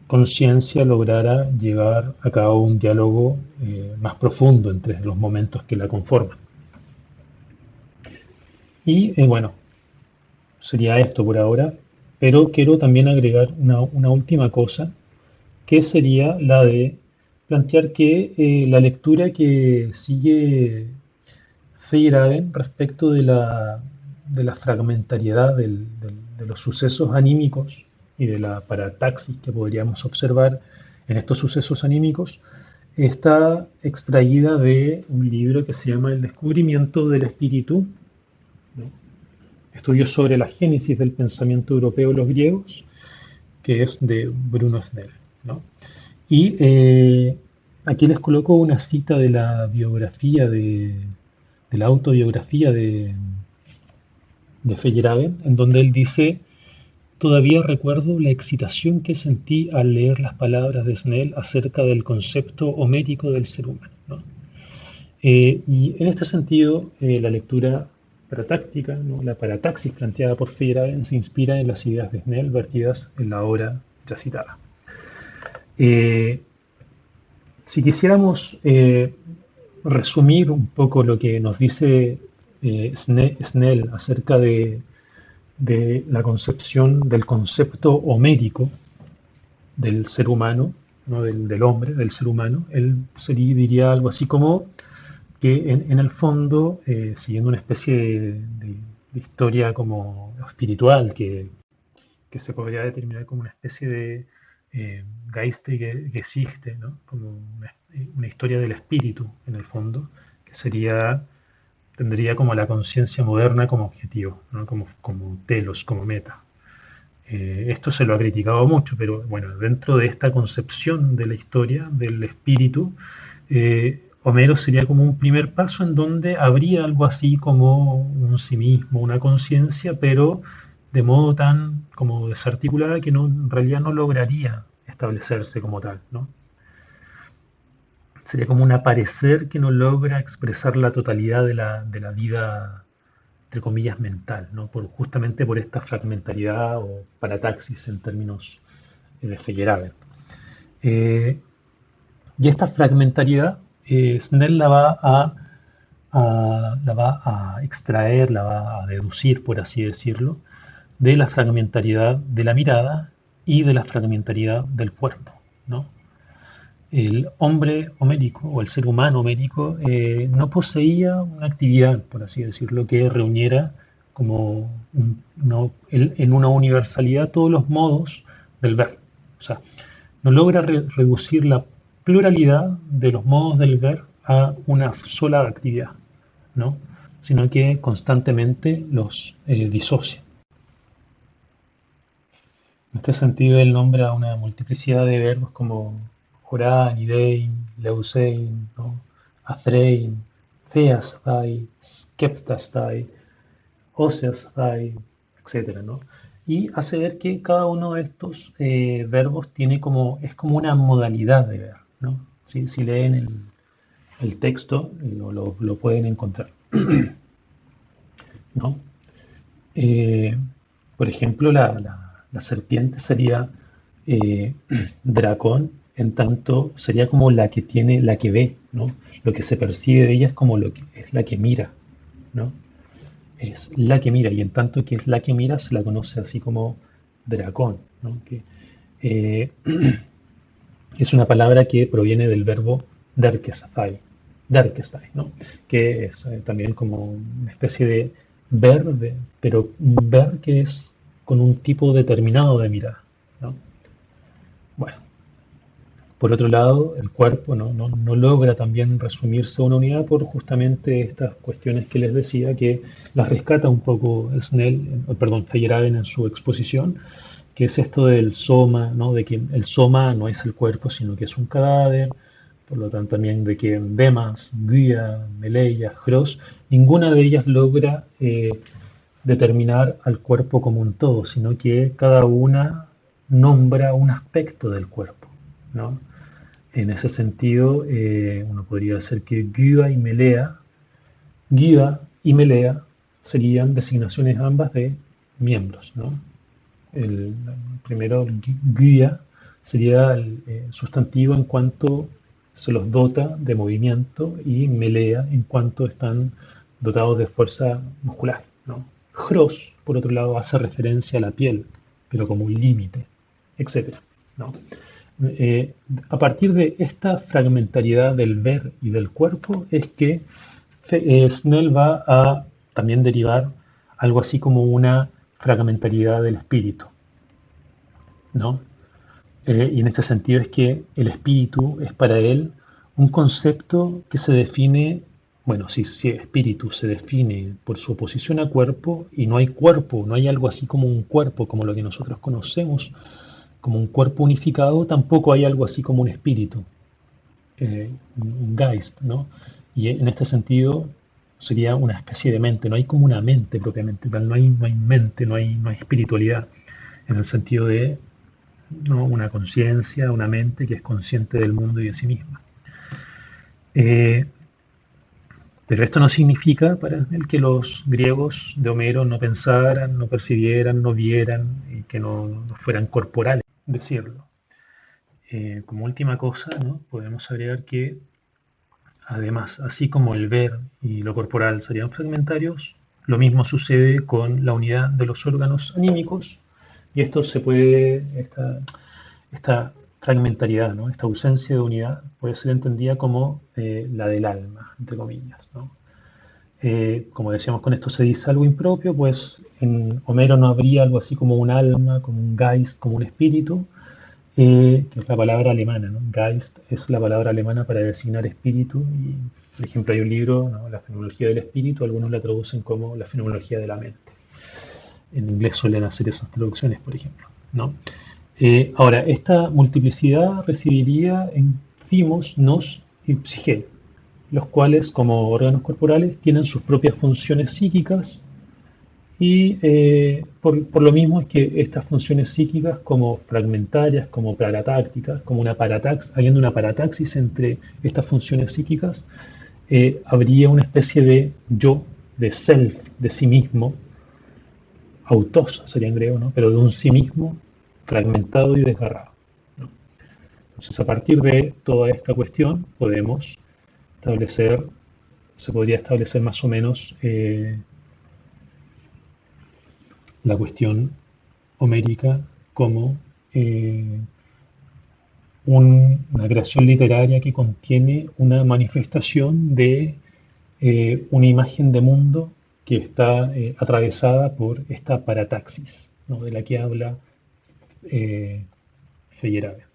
Speaker 1: conciencia lograra llevar a cabo un diálogo más profundo entre los momentos que la conforman. Y bueno, sería esto por ahora, pero quiero también agregar una última cosa, que sería la de plantear que la lectura que sigue Feyerabend respecto de la fragmentariedad de los sucesos anímicos y de la parataxis que podríamos observar en estos sucesos anímicos, está extraída de un libro que se llama El descubrimiento del espíritu, ¿no? Estudios sobre la génesis del pensamiento europeo de los griegos, que es de Bruno Snell, ¿no? Y aquí les coloco una cita de la biografía de la autobiografía de Feyerabend, en donde él dice: todavía recuerdo la excitación que sentí al leer las palabras de Snell acerca del concepto homérico del ser humano, ¿no? Y en este sentido, la lectura paratáctica, ¿no? La parataxis planteada por Feyerabend se inspira en las ideas de Snell vertidas en la obra ya citada. Si quisiéramos resumir un poco lo que nos dice Snell acerca de la concepción del concepto homérico del ser humano, ¿no? del hombre, del ser humano, él diría algo así como que en el fondo, siguiendo una especie de historia como espiritual que se podría determinar como una especie de Geistige Geschichte, ¿no? Como una historia del espíritu, en el fondo, que tendría como la conciencia moderna como objetivo, ¿no? Como telos, como meta. Esto se lo ha criticado mucho, pero bueno, dentro de esta concepción de la historia, del espíritu, Homero sería como un primer paso en donde habría algo así como un sí mismo, una conciencia, pero de modo tan como desarticulada que no, en realidad no lograría establecerse como tal, ¿no? Sería como un aparecer que no logra expresar la totalidad de la vida, entre comillas, mental, ¿no? Justamente por esta fragmentariedad o parataxis en términos de Feyerabend. Y esta fragmentariedad, Snell la va a extraer, la va a deducir, por así decirlo, de la fragmentariedad de la mirada y de la fragmentariedad del cuerpo, ¿no? El hombre homérico o el ser humano homérico no poseía una actividad, por así decirlo, que reuniera como en una universalidad todos los modos del ver. O sea, no logra reducir la pluralidad de los modos del ver a una sola actividad, ¿no? Sino que constantemente los disocia. En este sentido, él nombra una multiplicidad de verbos como Jorán, Idein, Leusein, ¿no? Athrein, Theasthai, Skeptasthai, Oseasthai, etc., ¿no? Y hace ver que cada uno de estos verbos es como una modalidad de ver, ¿no? Si leen el texto, lo pueden encontrar, ¿no? Por ejemplo, la serpiente sería dracón, en tanto sería como la que tiene, la que ve, ¿no? Lo que se percibe de ella es como es la que mira, ¿no? Es la que mira, y en tanto que es la que mira, se la conoce así como dracón, ¿no? Eh, es una palabra que proviene del verbo derkestai, ¿no? Que es también como una especie de ver, pero un ver que es con un tipo determinado de mirada, ¿no? Bueno, por otro lado, el cuerpo no logra también resumirse a una unidad por justamente estas cuestiones que les decía, que las rescata un poco Feyerabend en su exposición, que es esto del soma, ¿no? De que el soma no es el cuerpo, sino que es un cadáver, por lo tanto también de que Demas, Guía, Meleia, Gros, ninguna de ellas logra determinar al cuerpo como un todo, sino que cada una nombra un aspecto del cuerpo, ¿no? En ese sentido, uno podría decir que Guía y Melea serían designaciones ambas de miembros, ¿no? El primero, Guía, sería el sustantivo en cuanto se los dota de movimiento y Melea en cuanto están dotados de fuerza muscular, ¿no? Gros, por otro lado, hace referencia a la piel, pero como un límite, etc., ¿no? A partir de esta fragmentariedad del ver y del cuerpo es que Snell va a también derivar algo así como una fragmentariedad del espíritu, ¿no? Y en este sentido es que el espíritu es para él un concepto que se define, bueno, si espíritu se define por su oposición a cuerpo y no hay cuerpo, no hay algo así como un cuerpo como lo que nosotros conocemos, como un cuerpo unificado, tampoco hay algo así como un espíritu, un Geist, ¿no? Y en este sentido sería una especie de mente, no hay como una mente propiamente tal, no hay mente, no hay espiritualidad, en el sentido de, ¿no?, una conciencia, una mente que es consciente del mundo y de sí misma. Pero esto no significa para el que los griegos de Homero no pensaran, no percibieran, no vieran y que no fueran corporales, decirlo. Como última cosa, ¿no?, podemos agregar que además, así como el ver y lo corporal serían fragmentarios, lo mismo sucede con la unidad de los órganos anímicos, y esto esta fragmentariedad, ¿no? Esta ausencia de unidad puede ser entendida como la del alma, entre comillas, ¿no? Como decíamos, con esto se dice algo impropio, pues en Homero no habría algo así como un alma, como un Geist, como un espíritu, que es la palabra alemana, ¿no? Geist es la palabra alemana para designar espíritu. Y, por ejemplo, hay un libro, ¿no? La fenomenología del espíritu, algunos la traducen como la fenomenología de la mente. En inglés suelen hacer esas traducciones, por ejemplo, ¿no? Ahora, esta multiplicidad recibiría enzimos, nos y psique, los cuales, como órganos corporales, tienen sus propias funciones psíquicas y por lo mismo es que estas funciones psíquicas, como fragmentarias, como paratácticas, como habiendo una parataxis entre estas funciones psíquicas, habría una especie de yo, de self, de sí mismo, autos sería en griego, ¿no? Pero de un sí mismo fragmentado y desgarrado, ¿no? Entonces, a partir de toda esta cuestión, se podría establecer más o menos la cuestión homérica como una creación literaria que contiene una manifestación de una imagen de mundo que está atravesada por esta parataxis, ¿no? De la que habla Feyerabend.